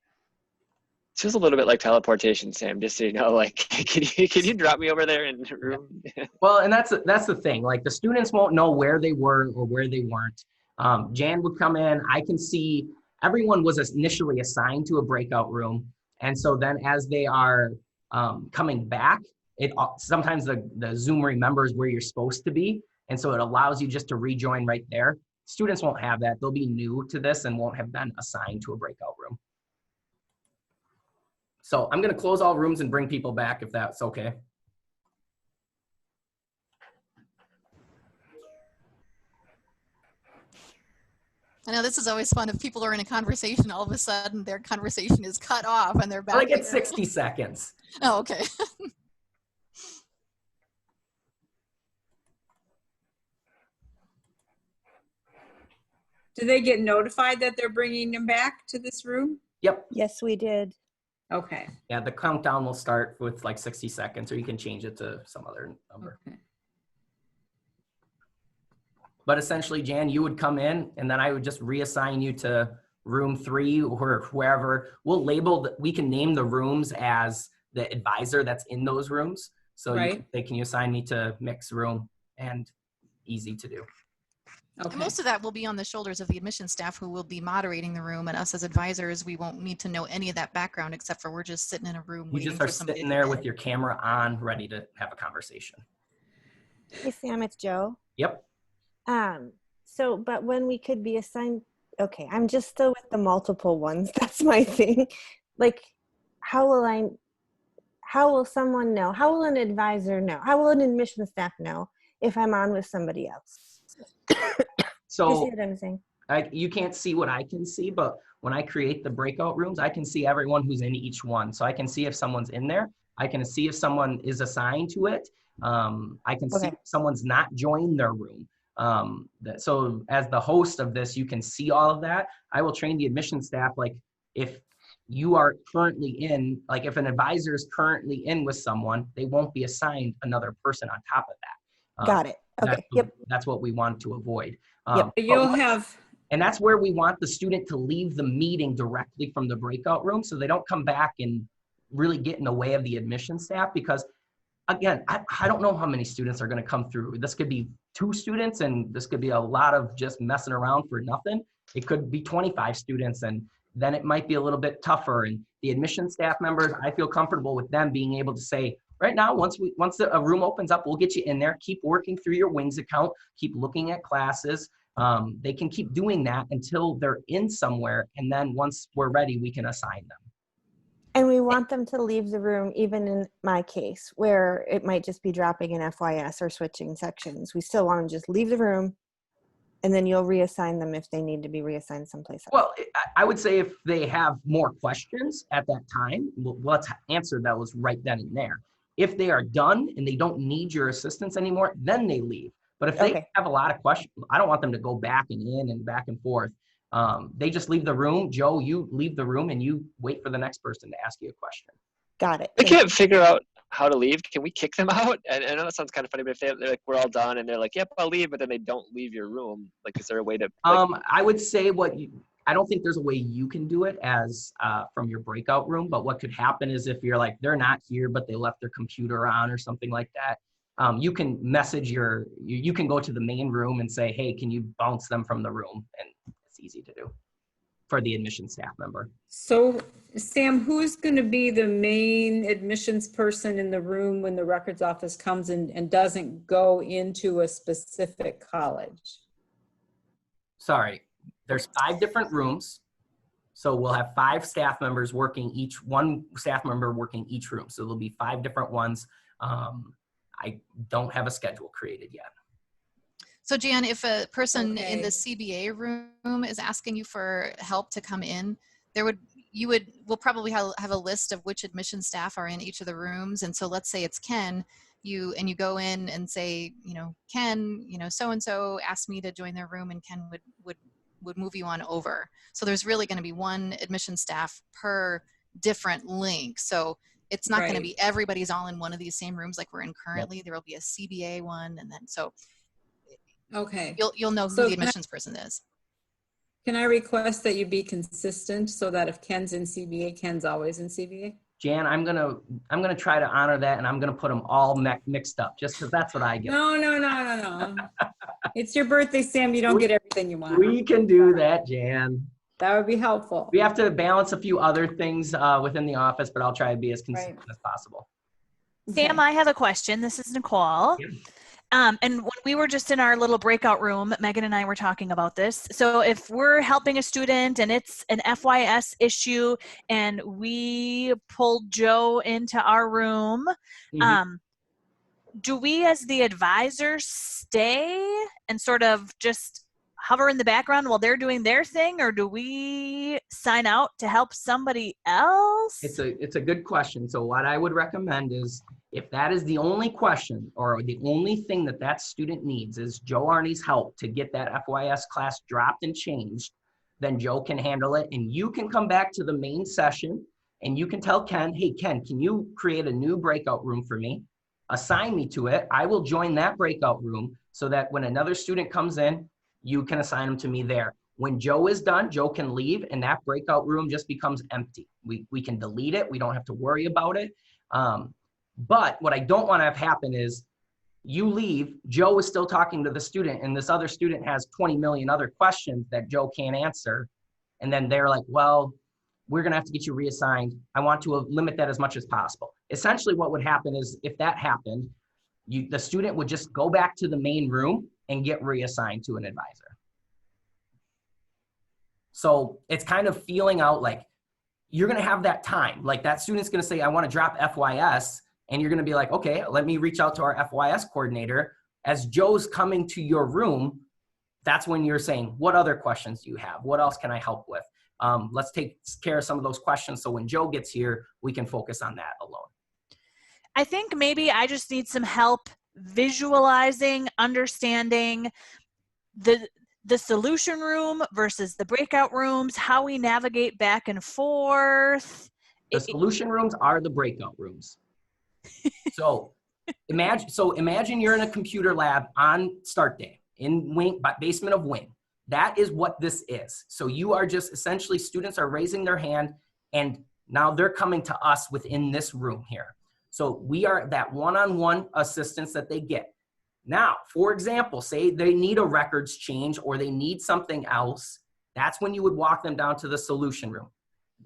feels a little bit like teleportation, Sam. Just so you know, like, can you drop me over there in the room? Well, and that's the thing. Like the students won't know where they were or where they weren't. Jan would come in. I can see everyone was initially assigned to a breakout room, and so then as they are coming back, it sometimes the Zoom remembers where you're supposed to be, and so it allows you just to rejoin right there. Students won't have that. They'll be new to this and won't have been assigned to a breakout room. So I'm going to close all rooms and bring people back if that's okay. I know this is always fun. If people are in a conversation, all of a sudden their conversation is cut off and they're back. I get here. 60 seconds. Oh, okay. Do they get notified that they're bringing them back to this room? Yep. Yes, we did. Okay. Yeah, the countdown will start with like 60 seconds, or you can change it to some other number. Okay. But essentially, Jan, you would come in and then I would just reassign you to room 3 or wherever. We'll label that, we can name the rooms as the advisor that's in those rooms. So Right. they can assign me to mixed room, and easy to do. And most of that will be on the shoulders of the admission staff who will be moderating the room, and us as advisors, we won't need to know any of that background except for we're just sitting in a room You waiting just for are somebody sitting to there come with in. your camera on, ready to have a conversation. Hey, Sam, it's Joe. Yep. So, but when we could be assigned, okay, I'm just still with the multiple ones. That's my thing. Like, how will someone know? How will an advisor know? How will an admission staff know if I'm on with somebody else? So You see what I'm saying? you can't see what I can see, but when I create the breakout rooms, I can see everyone who's in each one. So I can see if someone's in there. I can see if someone is assigned to it. I can see if someone's not joined their room. So as the host of this, you can see all of that. I will train the admission staff, like if you are currently in, like if an advisor is currently in with someone, they won't be assigned another person on top of that. Got it. Okay. That's what we want to avoid. But you'll have, and that's where we want the student to leave the meeting directly from the breakout room, so they don't come back and really get in the way of the admission staff, because again, I don't know how many students are going to come through. This could be 2 students, and this could be a lot of just messing around for nothing. It could be 25 students, and then it might be a little bit tougher. And the admission staff members, I feel comfortable with them being able to say, right now, once a room opens up, we'll get you in there. Keep working through your Wings account. Keep looking at classes. They can keep doing that until they're in somewhere, and then once we're ready, we can assign them. And we want them to leave the room, even in my case, where it might just be dropping an FYS or switching sections. We still want them to just leave the room, and then you'll reassign them if they need to be reassigned someplace else. Well, I would say if they have more questions at that time, let's answer those right then and there. If they are done and they don't need your assistance anymore, then they leave. But if they have a lot of questions, I don't want them to go back and in and back and forth. They just leave the room. Joe, you leave the room and you wait for the next person to ask you a question. Got it. They can't figure out how to leave. Can we kick them out? And I know that sounds kind of funny, but if they're like, we're all done, and they're like, yep, I'll leave, but then they don't leave your room. Like, is there a way to? Like, I would say I don't think there's a way you can do it as from your breakout room, but what could happen is if you're like, they're not here, but they left their computer on or something like that, you can message you can go to the main room and say, hey, can you bounce them from the room? And it's easy to do for the admission staff member. So Sam, who's going to be the main admissions person in the room when the records office comes in and doesn't go into a specific college? Sorry, there's 5 different rooms. So we'll have 5 staff members working one staff member working each room. So there'll be 5 different ones. I don't have a schedule created yet. So Jan, if a person in the CBA room is asking you for help to come in, we'll probably have a list of which admission staff are in each of the rooms. And so let's say it's Ken, you go in and say, Ken, so-and-so asked me to join their room, and Ken would move you on over. So there's really going to be one admission staff per different link. So it's not going to be everybody's all in one of these same rooms like we're in currently. There will be a CBA one, and then you'll know who the admissions person is. Can I request that you be consistent so that if Ken's in CBA, Ken's always in CBA? Jan, I'm gonna try to honor that, and I'm gonna put them all mixed up just because that's what I get. No. It's your birthday, Sam. You don't get everything you want. We can do that, Jan. That would be helpful. We have to balance a few other things within the office, but I'll try to be as consistent as possible. Sam, I have a question. This is Nicole. Yeah. And when we were just in our little breakout room, Megan and I were talking about this. So if we're helping a student and it's an FYS issue and we pulled Joe into our room, do we as the advisors stay and sort of just hover in the background while they're doing their thing, or do we sign out to help somebody else? It's a good question. So what I would recommend is, if that is the only question or the only thing that student needs is Joe Arney's help to get that FYS class dropped and changed, then Joe can handle it. And you can come back to the main session and you can tell Ken, hey, Ken, can you create a new breakout room for me? Assign me to it. I will join that breakout room so that when another student comes in, you can assign them to me there. When Joe is done, Joe can leave and that breakout room just becomes empty. We can delete it. We don't have to worry about it. But what I don't want to have happen is you leave, Joe is still talking to the student, and this other student has 20 million other questions that Joe can't answer. And then they're like, well, we're going to have to get you reassigned. I want to limit that as much as possible. Essentially what would happen is if that happened, the student would just go back to the main room and get reassigned to an advisor. So it's kind of feeling out like you're going to have that time. Like that student's going to say, I want to drop FYS. And you're going to be like, okay, let me reach out to our FYS coordinator. As Joe's coming to your room, that's when you're saying, what other questions do you have? What else can I help with? Let's take care of some of those questions. So when Joe gets here, we can focus on that alone. I think maybe I just need some help visualizing, understanding the solution room versus the breakout rooms, how we navigate back and forth. The solution rooms are the breakout rooms. So imagine you're in a computer lab on start day in basement of Wing. That is what this is. So you are just essentially, students are raising their hand and now they're coming to us within this room here. So we are that one-on-one assistance that they get. Now, for example, say they need a records change or they need something else. That's when you would walk them down to the solution room.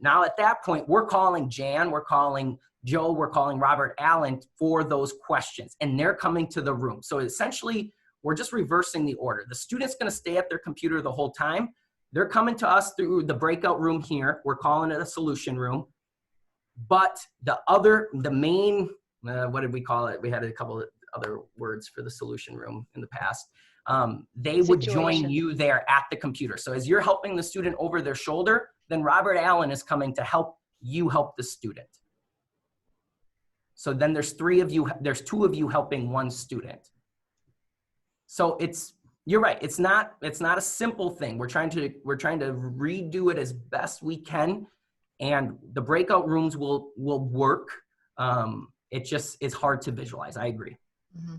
Now, at that point, we're calling Jan, we're calling Joe, we're calling Robert Allen for those questions, and they're coming to the room. So essentially, we're just reversing the order. The student's going to stay at their computer the whole time. They're coming to us through the breakout room here. We're calling it a solution room. But the main, what did we call it? We had a couple of other words for the solution room in the past. They would join you there at the computer. So as you're helping the student over their shoulder, then Robert Allen is coming to help you help the student. So then there's two of you helping one student. So you're right. It's not a simple thing. We're trying to redo it as best we can, and the breakout rooms will work. It's hard to visualize. I agree. Mm-hmm.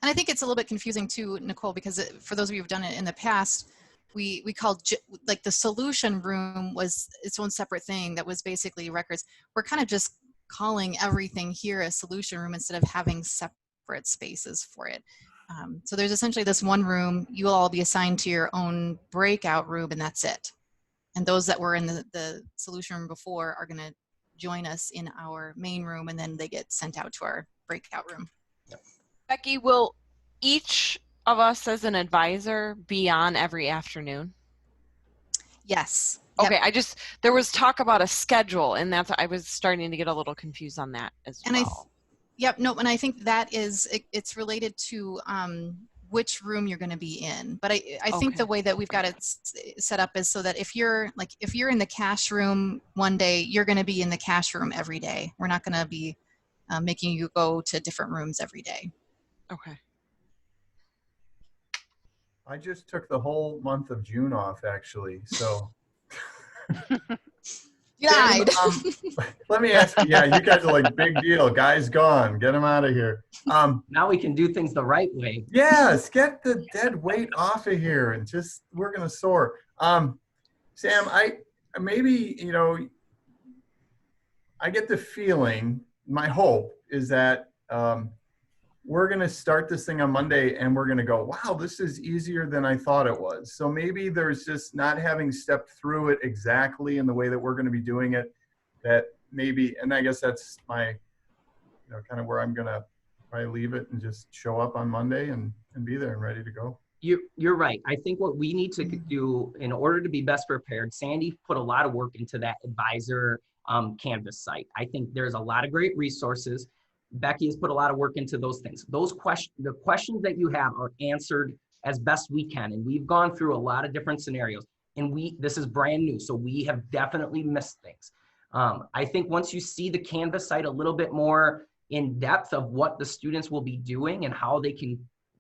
And I think it's a little bit confusing too, Nicole, because for those of you who've done it in the past, we called like the solution room was its own separate thing that was basically records. We're kind of just calling everything here a solution room instead of having separate spaces for it. So there's essentially this one room. You will all be assigned to your own breakout room, and that's it. And those that were in the solution room before are going to join us in our main room, and then they get sent out to our breakout room. Yep. Becky, will each of us as an advisor be on every afternoon? Yes. Okay, yep. There was talk about a schedule, and I was starting to get a little confused on that as well. Yep, no, and I think that it's related to which room you're going to be in. But I think the way that we've got it set up is so that if you're in the cash room one day, you're going to be in the cash room every day. We're not going to be making you go to different rooms every day. Okay. I just took the whole month of June off, actually, so. Died. Let me ask you, yeah, you guys are like, big deal. Guy's gone. Get him out of here. Now we can do things the right way. Yes, get the dead weight off of here and we're going to soar. Sam, I get the feeling, my hope is that we're going to start this thing on Monday and we're going to go, wow, this is easier than I thought it was. So maybe there's just not having stepped through it exactly in the way that we're going to be doing it, that maybe, and I guess that's my, kind of where I'm going to probably leave it and just show up on Monday and be there and ready to go. You're right. I think what we need to do in order to be best prepared, Sandy put a lot of work into that advisor Canvas site. I think there's a lot of great resources. Becky has put a lot of work into those things. The questions that you have are answered as best we can. And we've gone through a lot of different scenarios, and this is brand new. So we have definitely missed things. I think once you see the Canvas site a little bit more in depth of what the students will be doing and how they can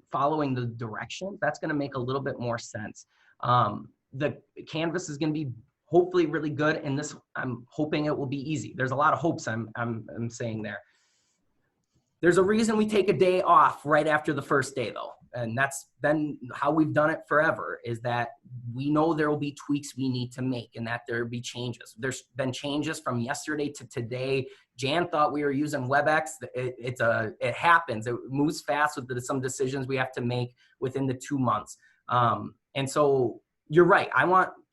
following the directions, that's going to make a little bit more sense. The Canvas is going to be hopefully really good. And I'm hoping it will be easy. There's a lot of hopes I'm saying there. There's a reason we take a day off right after the first day, though. And that's been how we've done it forever, is that we know there will be tweaks we need to make and that there will be changes. There's been changes from yesterday to today. Jan thought we were using WebEx. It happens. It moves fast with some decisions we have to make within the 2 months. And so you're right.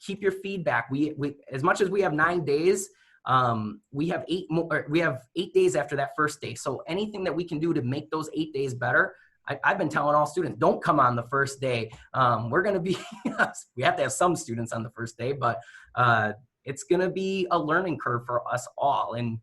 Keep your feedback. We as much as we have 9 days, we have 8 days after that first day. So anything that we can do to make those 8 days better, I've been telling all students, don't come on the first day. We're going to be, we have to have some students on the first day, but it's going to be a learning curve for us all. And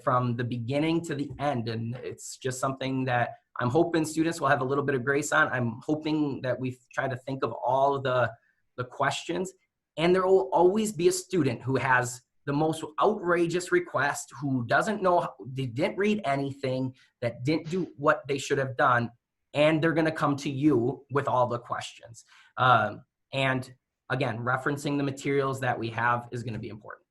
from the beginning to the end. And it's just something that I'm hoping students will have a little bit of grace on. I'm hoping that we've tried to think of all of the questions, and there will always be a student who has the most outrageous request, who doesn't know, they didn't read anything, that didn't do what they should have done, and they're going to come to you with all the questions. And again, referencing the materials that we have is going to be important.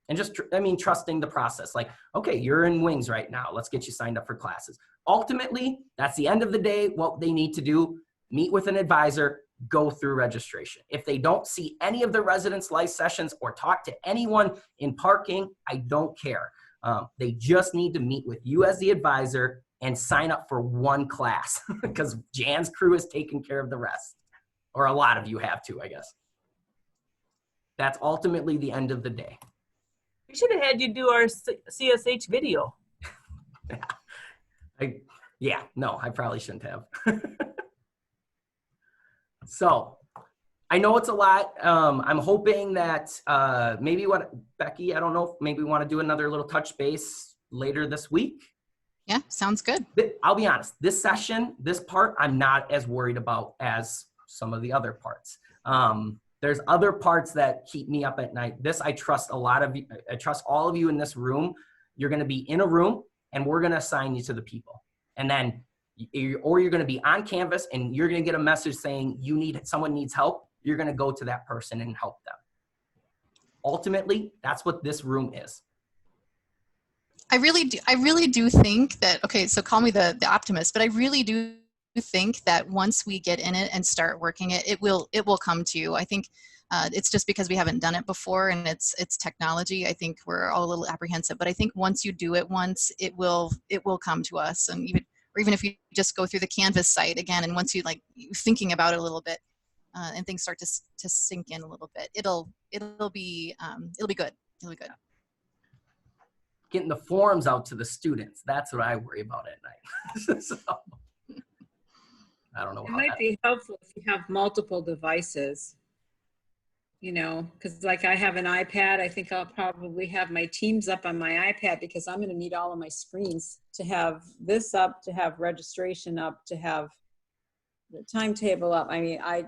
And just, trusting the process. Like, okay, you're in wings right now. Let's get you signed up for classes. Ultimately, that's the end of the day. What they need to do, meet with an advisor, go through registration. If they don't see any of the residence life sessions or talk to anyone in parking, I don't care. They just need to meet with you as the advisor and sign up for one class because Jan's crew is taking care of the rest. Or a lot of you have to, I guess. That's ultimately the end of the day. We should have had you do our CSH video. I probably shouldn't have. So I know it's a lot. I'm hoping that maybe Becky, I don't know, maybe we want to do another little touch base later this week. Yeah, sounds good. I'll be honest, this session, this part, I'm not as worried about as some of the other parts. There's other parts that keep me up at night. This, I trust a lot of you. I trust all of you in this room. You're going to be in a room and we're going to assign you to the people. And then, or you're going to be on Canvas and you're going to get a message saying someone needs help. You're going to go to that person and help them. Ultimately, that's what this room is. I really do think that, okay, so call me the optimist, but I really do think that once we get in it and start working it, it will come to you. I think it's just because we haven't done it before and it's technology. I think we're all a little apprehensive, but I think once you do it once, it will come to us. And even if you just go through the Canvas site again, and once you thinking about it a little bit, and things start to sink in a little bit, it'll be good. It'll be good. Getting the forms out to the students. That's what I worry about at night. So, I don't know. It might be helpful if you have multiple devices, because like I have an iPad. I think I'll probably have my Teams up on my iPad because I'm going to need all of my screens to have this up, to have registration up, to have the timetable up. I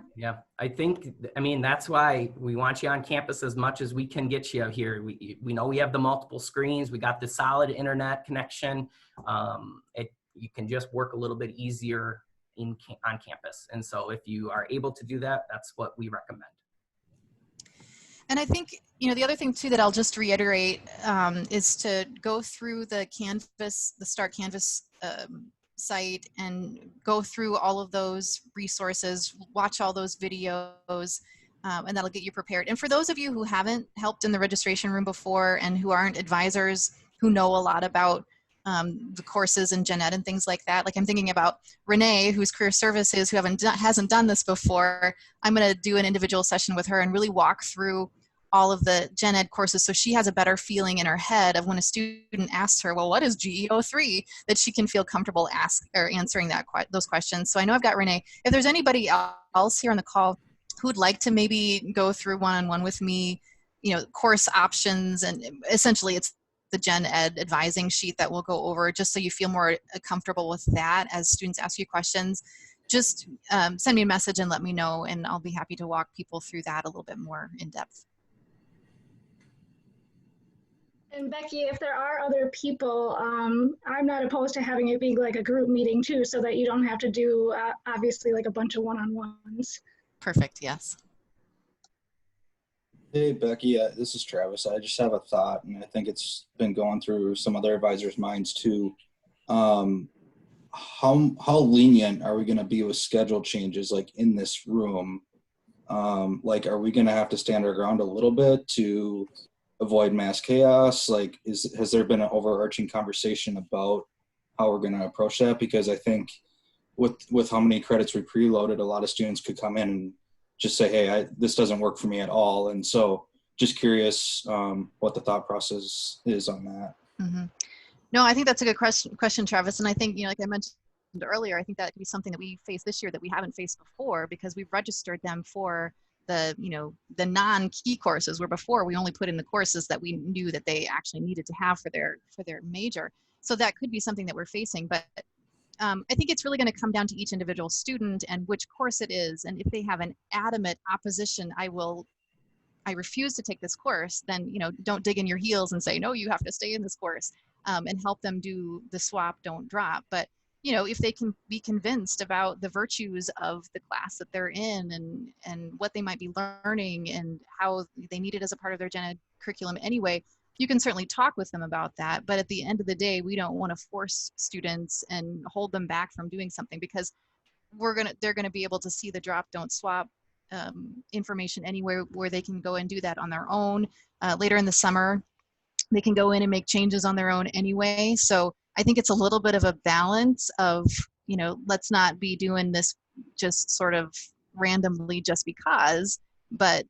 think that's why we want you on campus as much as we can get you out here. We know we have the multiple screens. We got the solid internet connection. You can just work a little bit easier on campus. And so if you are able to do that, that's what we recommend. And I think, the other thing too that I'll just reiterate is to go through the Start Canvas site and go through all of those resources, watch all those videos, and that'll get you prepared. And for those of you who haven't helped in the registration room before and who aren't advisors who know a lot about the courses and gen ed and things like that, like I'm thinking about Renee, who's career services, who hasn't done this before. I'm going to do an individual session with her and really walk through all of the gen ed courses so she has a better feeling in her head of when a student asks her, well, what is GEO3, that she can feel comfortable answering those questions. So I know I've got Renee. If there's anybody else here on the call who'd like to maybe go through one-on-one with me, course options, and essentially it's the gen ed advising sheet that we'll go over just so you feel more comfortable with that as students ask you questions, just send me a message and let me know, and I'll be happy to walk people through that a little bit more in depth. And Becky, if there are other people, I'm not opposed to having it being like a group meeting too, so that you don't have to do obviously like a bunch of one-on-ones. Perfect, yes. Hey Becky, this is Travis. I just have a thought, and I think it's been going through some other advisors' minds too. How lenient are we going to be with schedule changes like in this room? Like, are we going to have to stand our ground a little bit to avoid mass chaos? Like, has there been an overarching conversation about how we're going to approach that? Because I think with how many credits we preloaded, a lot of students could come in and just say, hey, this doesn't work for me at all. And so just curious what the thought process is on that. Mm-hmm. No, I think that's a good question, Travis. And I think, like I mentioned earlier, I think that could be something that we face this year that we haven't faced before, because we've registered them for the non-key courses, where before we only put in the courses that we knew that they actually needed to have for their major. So that could be something that we're facing. But I think it's really going to come down to each individual student and which course it is. And if they have an adamant opposition, I refuse to take this course, then, don't dig in your heels and say, no, you have to stay in this course, and help them do the swap, don't drop. But, if they can be convinced about the virtues of the class that they're in and what they might be learning and how they need it as a part of their gen ed curriculum anyway, you can certainly talk with them about that. But at the end of the day, we don't want to force students and hold them back from doing something, because they're going to be able to see the drop, don't swap information anywhere where they can go and do that on their own. Later in the summer, they can go in and make changes on their own anyway. So I think it's a little bit of a balance of, let's not be doing this just sort of randomly just because, but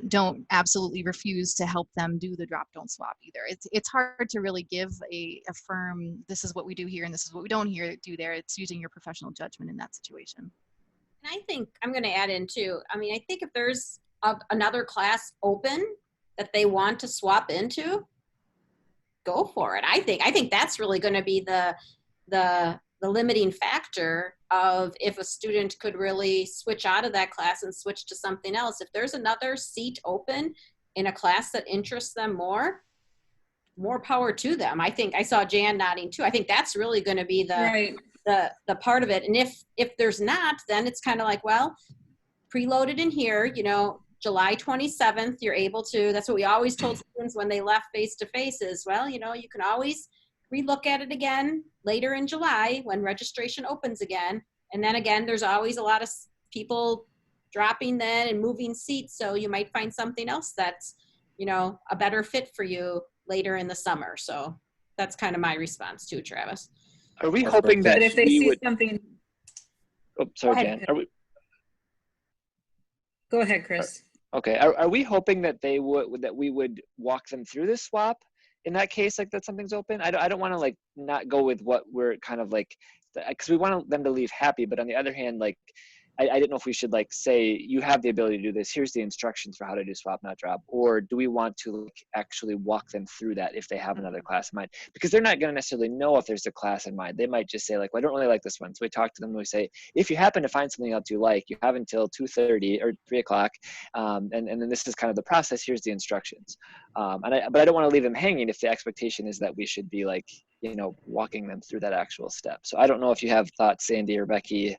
don't absolutely refuse to help them do the drop, don't swap either. It's hard to really give a firm, this is what we do here and this is what we don't do there. It's using your professional judgment in that situation. And I think I'm going to add in too. I mean, I think if there's another class open that they want to swap into, go for it. I think that's really going to be the limiting factor of if a student could really switch out of that class and switch to something else. If there's another seat open in a class that interests them more power to them. I think I saw Jan nodding too. I think that's really going to be the part of it. And if there's not, then it's kind of like, well, preloaded in here, July 27th, you're able to, that's what we always told students when they left face-to-face is, well, you can always relook at it again later in July when registration opens again. And then again, there's always a lot of people dropping then and moving seats. So you might find something else that's, a better fit for you later in the summer. So that's kind of my response too, Travis. Are we hoping that if they see something? Oh, sorry, Jan. Go ahead, Chris. Okay. Are we hoping that we would walk them through this swap? In that case, like that something's open? I don't want to like not go with what we're kind of like, because we want them to leave happy. But on the other hand, like I didn't know if we should like say you have the ability to do this. Here's the instructions for how to do swap, not drop. Or do we want to like, actually walk them through that if they have another class in mind? Because they're not going to necessarily know if there's a class in mind. They might just say like, well, I don't really like this one. So we talk to them and we say, if you happen to find something else you like, you have until 2:30 or 3 o'clock. And then this is kind of the process. Here's the instructions. But I don't want to leave them hanging if the expectation is that we should be like, walking them through that actual step. So I don't know if you have thoughts, Sandy or Becky.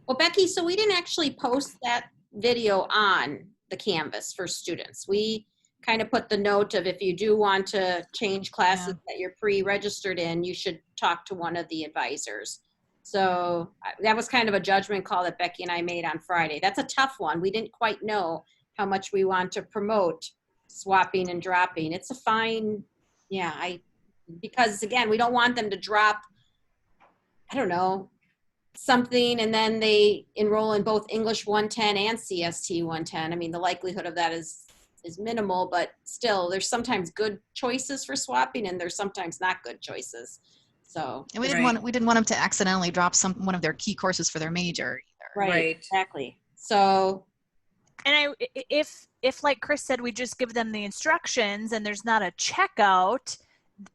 Well, Becky, so we didn't actually post that video on the Canvas for students. We kind of put the note of if you do want to change classes that you're pre-registered in, you should talk to one of the advisors. So that was kind of a judgment call that Becky and I made on Friday. That's a tough one. We didn't quite know how much we want to promote swapping and dropping. It's a fine, because again, we don't want them to drop, I don't know, something and then they enroll in both English 110 and CST 110. I mean, the likelihood of that is minimal, but still there's sometimes good choices for swapping and there's sometimes not good choices. So, and we didn't want them to accidentally drop one of their key courses for their major either. Right. Exactly. So, and if like Chris said, we just give them the instructions and there's not a checkout,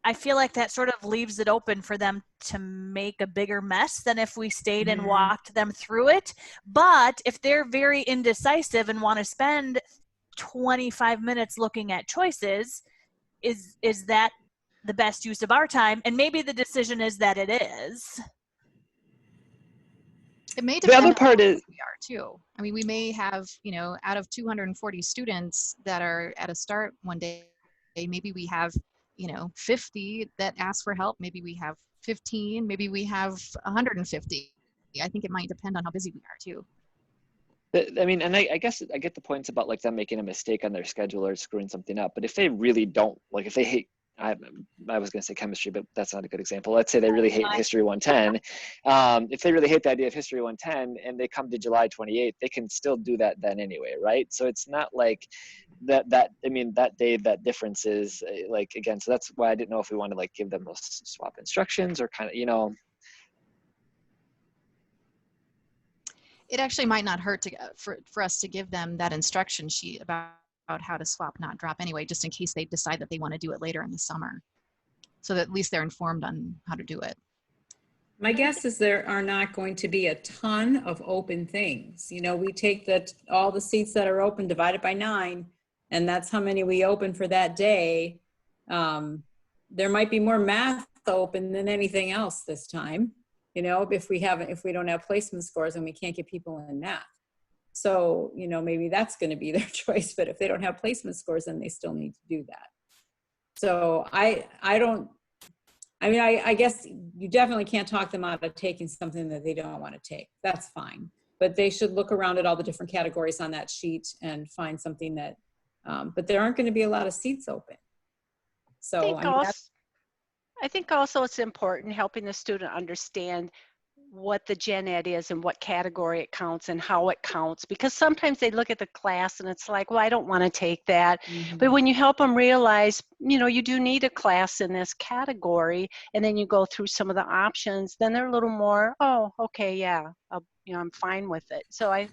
I feel like that sort of leaves it open for them to make a bigger mess than if we stayed and walked them through it. But if they're very indecisive and want to spend 25 minutes looking at choices, is that the best use of our time? And maybe the decision is that it is. It may depend the other part is we are too. I mean, we may have, out of 240 students that are at a start one day, maybe we have 50 that ask for help. Maybe we have 15, maybe we have 150. I think it might depend on how busy we are too. I mean, and I guess I get the points about like them making a mistake on their schedule or screwing something up. But if they really don't, like if they hate, I was going to say chemistry, but that's not a good example. Let's say they really hate History 110. If they really hate the idea of History 110 and they come to July 28th, they can still do that then anyway, right? So it's not like that day, that difference is like, again, so that's why I didn't know if we want to like give them those swap instructions or kind of, It actually might not hurt for us to give them that instruction sheet about how to swap, not drop anyway, just in case they decide that they want to do it later in the summer. So that at least they're informed on how to do it. My guess is there are not going to be a ton of open things. We take all the seats that are open, divide it by 9, and that's how many we open for that day. There might be more math open than anything else this time. If we don't have placement scores and we can't get people in math. So, maybe that's going to be their choice, but if they don't have placement scores, then they still need to do that. So I guess you definitely can't talk them out of taking something that they don't want to take. That's fine. But they should look around at all the different categories on that sheet and find something that But there aren't going to be a lot of seats open. So I think also it's important helping the student understand what the gen ed is and what category it counts and how it counts, because sometimes they look at the class and it's like, well, I don't want to take that. But when you help them realize, you know, you do need a class in this category, and then you go through some of the options, then they're a little more, oh, okay, yeah, you know, I'm fine with it. So I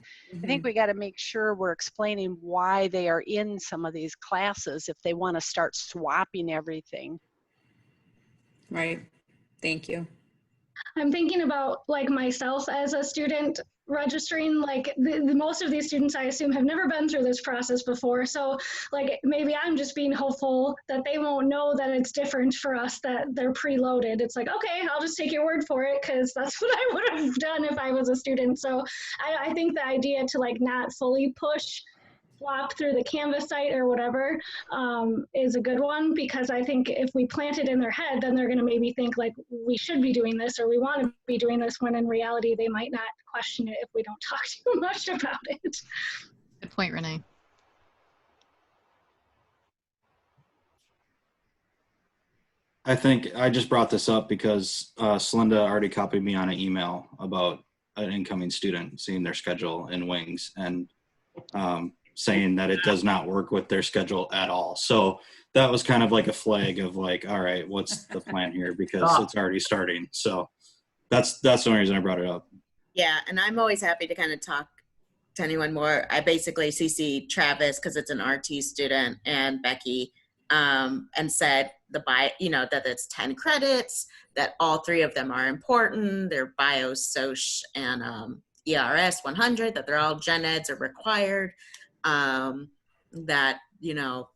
think we got to make sure we're explaining why they are in some of these classes if they want to start swapping everything. Right. Thank you. I'm thinking about like myself as a student registering, like the most of these students I assume have never been through this process before. So like maybe I'm just being hopeful that they won't know that it's different for us, that they're preloaded. It's like, okay, I'll just take your word for it because that's what I would have done if I was a student. So I think the idea to like not fully push swap through the Canvas site or whatever is a good one, because I think if we plant it in their head, then they're going to maybe think like we should be doing this or we want to be doing this, when in reality they might not question it if we don't talk too much about it. Good point, Renee. I think I just brought this up because Celinda already copied me on an email about an incoming student seeing their schedule in Wings and saying that it does not work with their schedule at all. So that was kind of like a flag of like, all right, what's the plan here? Because it's already starting. So that's the only reason I brought it up. Yeah, and I'm always happy to kind of talk to anyone more. I basically CC Travis because it's an RT student and Becky, and said that it's 10 credits, that all 3 of them are important. They're bio, soc, and ERS 100, that they're all gen eds are required. That, you know,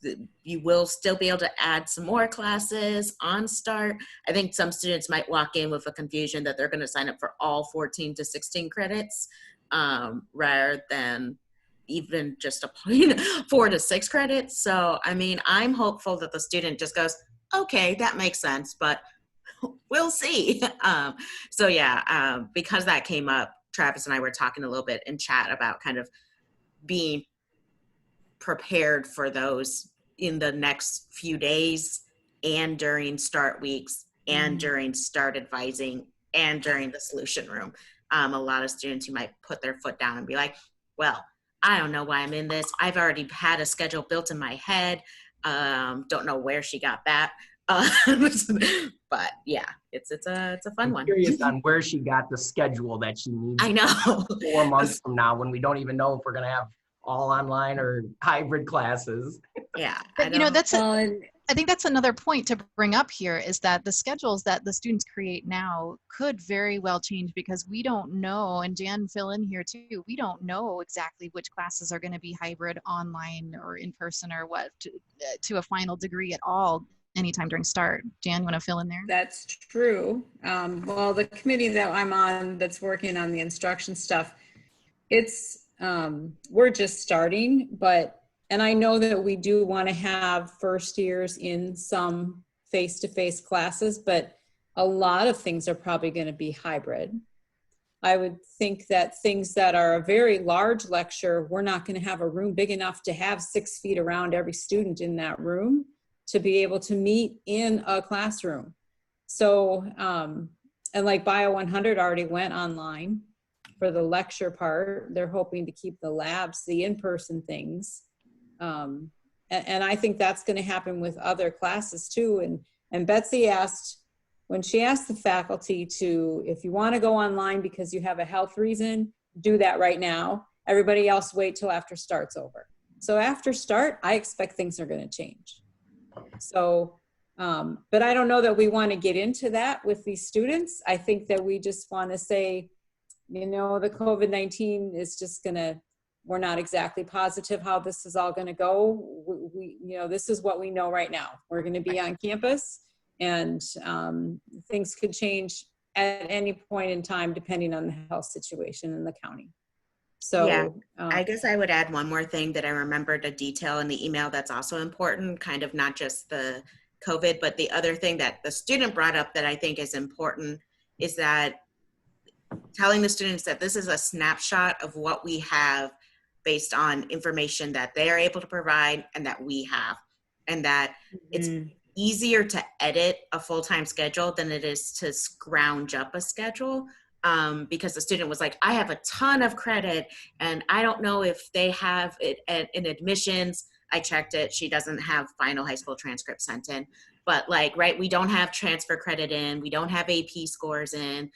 you will still be able to add some more classes on start. I think some students might walk in with a confusion that they're going to sign up for all 14 to 16 credits rather than even just applying 4 to 6 credits. So, I mean, I'm hopeful that the student just goes, okay, that makes sense, but we'll see. So yeah, because that came up, Travis and I were talking a little bit in chat about kind of being prepared for those in the next few days and during start weeks and during start advising and during the solution room. A lot of students who might put their foot down and be like, well, I don't know why I'm in this. I've already had a schedule built in my head. Don't know where she got that. But yeah, it's a fun one. I'm curious on where she got the schedule that she needs. I know. 4 months from now, when we don't even know if we're going to have all online or hybrid classes. Yeah. But, you know, I think that's another point to bring up here, is that the schedules that the students create now could very well change, because we don't know, and Jan, fill in here too, we don't know exactly which classes are going to be hybrid, online, or in person, or what, to a final degree at all anytime during start. Jan, you want to fill in there? That's true. Well, the committee that I'm on that's working on the instruction stuff, it's, we're just starting, and I know that we do want to have first years in some face-to-face classes, but a lot of things are probably going to be hybrid. I would think that things that are a very large lecture, we're not going to have a room big enough to have 6 feet around every student in that room to be able to meet in a classroom. So, and like Bio 100 already went online for the lecture part. They're hoping to keep the labs, the in-person things. And I think that's going to happen with other classes too. And Betsy asked, when she asked the faculty to, if you want to go online because you have a health reason, do that right now. Everybody else wait till after start's over. So after start, I expect things are going to change. So, but I don't know that we want to get into that with these students. I think that we just want to say, you know, the COVID-19 is just going to, we're not exactly positive how this is all going to go. We, you know, this is what we know right now. We're going to be on campus, and things could change at any point in time depending on the health situation in the county. So yeah, I guess I would add one more thing that I remembered a detail in the email that's also important, kind of not just the COVID, but the other thing that the student brought up that I think is important is that telling the students that this is a snapshot of what we have based on information that they are able to provide and that we have, and that it's easier to edit a full-time schedule than it is to scrounge up a schedule. Because the student was like, I have a ton of credit and I don't know if they have it in admissions. I checked it. She doesn't have final high school transcript sent in, but like, right, we don't have transfer credit in, we don't have AP scores in,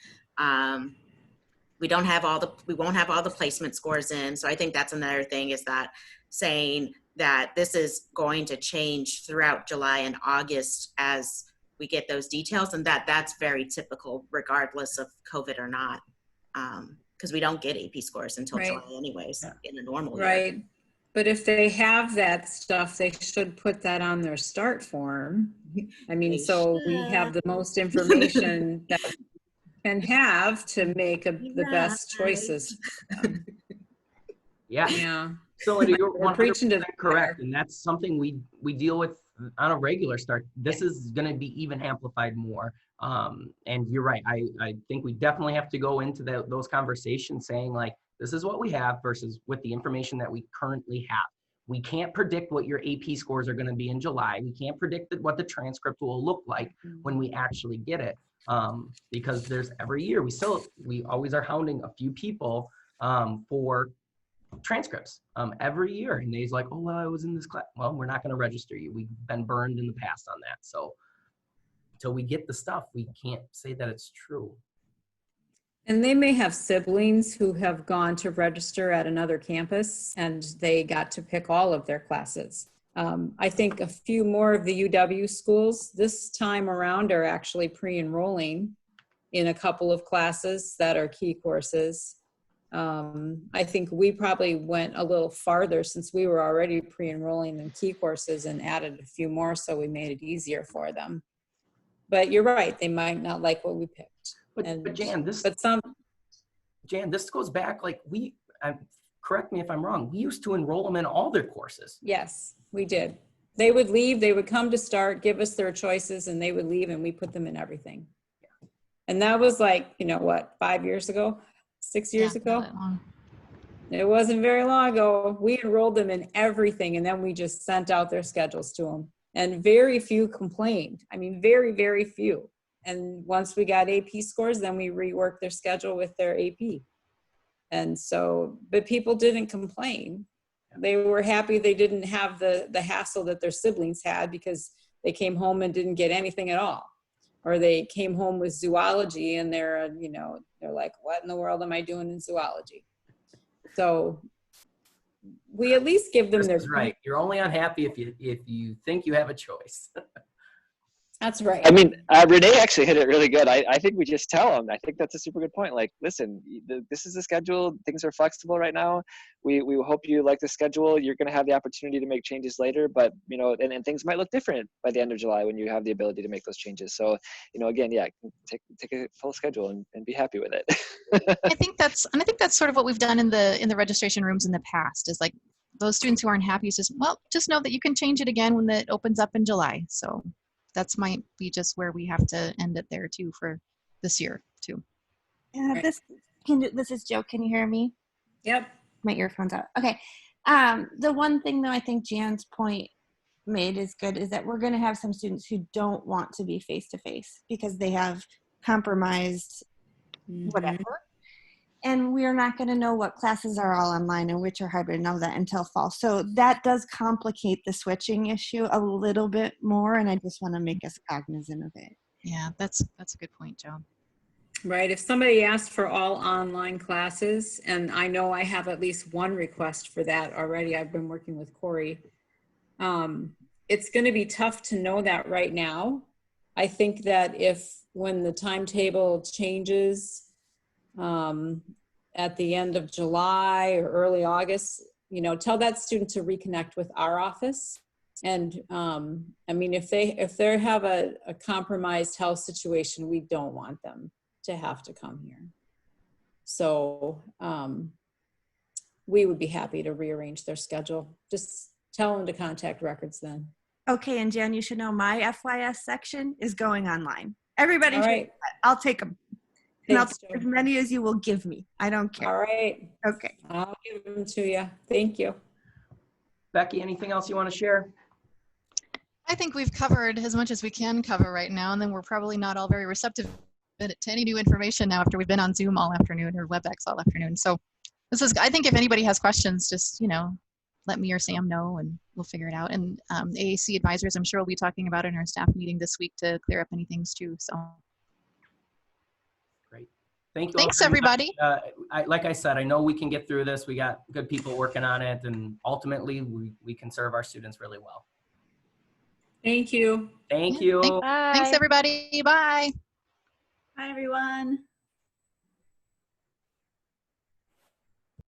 we won't have all the placement scores in. So I think that's another thing, is that saying that this is going to change throughout July and August as we get those details, and that's very typical regardless of COVID or not, because we don't get AP scores until Right. July anyways in a normal year. Right. But if they have that stuff, they should put that on their start form. I mean, so we have the most information that we can have to make the best choices. Yeah. Yeah. So you're We're preaching to 100% the correct, and that's something we deal with on a regular start. This is going to be even amplified more. And you're right. I think we definitely have to go into those conversations saying like, this is what we have versus with the information that we currently have. We can't predict what your AP scores are going to be in July. We can't predict what the transcript will look like when we actually get it. Because there's every year we always are hounding a few people for transcripts every year, and they's like, oh well, I was in this class. Well, we're not going to register you. We've been burned in the past on that. So until we get the stuff, we can't say that it's true. And they may have siblings who have gone to register at another campus and they got to pick all of their classes. I think a few more of the UW schools this time around are actually pre-enrolling in a couple of classes that are key courses. I think we probably went a little farther since we were already pre-enrolling in key courses and added a few more, so we made it easier for them. But you're right, they might not like what we picked. But Jan, this goes back, like correct me if I'm wrong, we used to enroll them in all their courses. Yes, we did. They would leave, they would come to start, give us their choices, and they would leave, and we put them in everything. Yeah. And that was like, 5 years ago, 6 years ago? It wasn't very long ago. We enrolled them in everything, and then we just sent out their schedules to them. And very few complained. I mean, very, very few. And once we got AP scores, then we reworked their schedule with their AP. And so, but people didn't complain. They were happy they didn't have the hassle that their siblings had because they came home and didn't get anything at all. Or they came home with zoology and they're like, what in the world am I doing in zoology? So we at least give them their. That's right. You're only unhappy if you think you have a choice. That's right. I mean, Renee actually hit it really good. I think we just tell them. I think that's a super good point. Like, listen, this is the schedule. Things are flexible right now. We hope you like the schedule. You're going to have the opportunity to make changes later, but and things might look different by the end of July when you have the ability to make those changes. So, again, yeah, take a full schedule and be happy with it. I think that's sort of what we've done in the registration rooms in the past. Is like those students who aren't happy, just know that you can change it again when it opens up in July. So. That's might be just where we have to end it there too for this year too. This is Joe. Can you hear me? Yep. My earphones out. Okay. The one thing though I think Jan's point made is good is that we're going to have some students who don't want to be face-to-face because they have compromised whatever. And we're not going to know what classes are all online and which are hybrid and all that until fall. So that does complicate the switching issue a little bit more. And I just want to make us cognizant of it. Yeah, that's a good point, Joe. Right. If somebody asked for all online classes, and I know I have at least one request for that already, I've been working with Corey. It's going to be tough to know that right now. I think that when the timetable changes, at the end of July or early August, tell that student to reconnect with our office. And I mean, if they have a compromised health situation, we don't want them to have to come here. So we would be happy to rearrange their schedule. Just tell them to contact records then. Okay, and Jan, you should know my FYS section is going online. Everybody, right. I'll take them. And I'll Thanks, take as Joe. many as you will give me. I don't care. All right. Okay. I'll give them to you. Thank you. Becky, anything else you want to share? I think we've covered as much as we can cover right now, and then we're probably not all very receptive to any new information now after we've been on Zoom all afternoon or WebEx all afternoon. So this is, I think if anybody has questions, just, let me or Sam know and we'll figure it out. And AAC advisors, I'm sure we'll be talking about in our staff meeting this week to clear up any things too. So Great. Thank you all thanks, very much. everybody. Like I said, I know we can get through this. We got good people working on it, and ultimately we can serve our students really well. Thank you. Thank you. Thanks, everybody. Bye. Hi, everyone.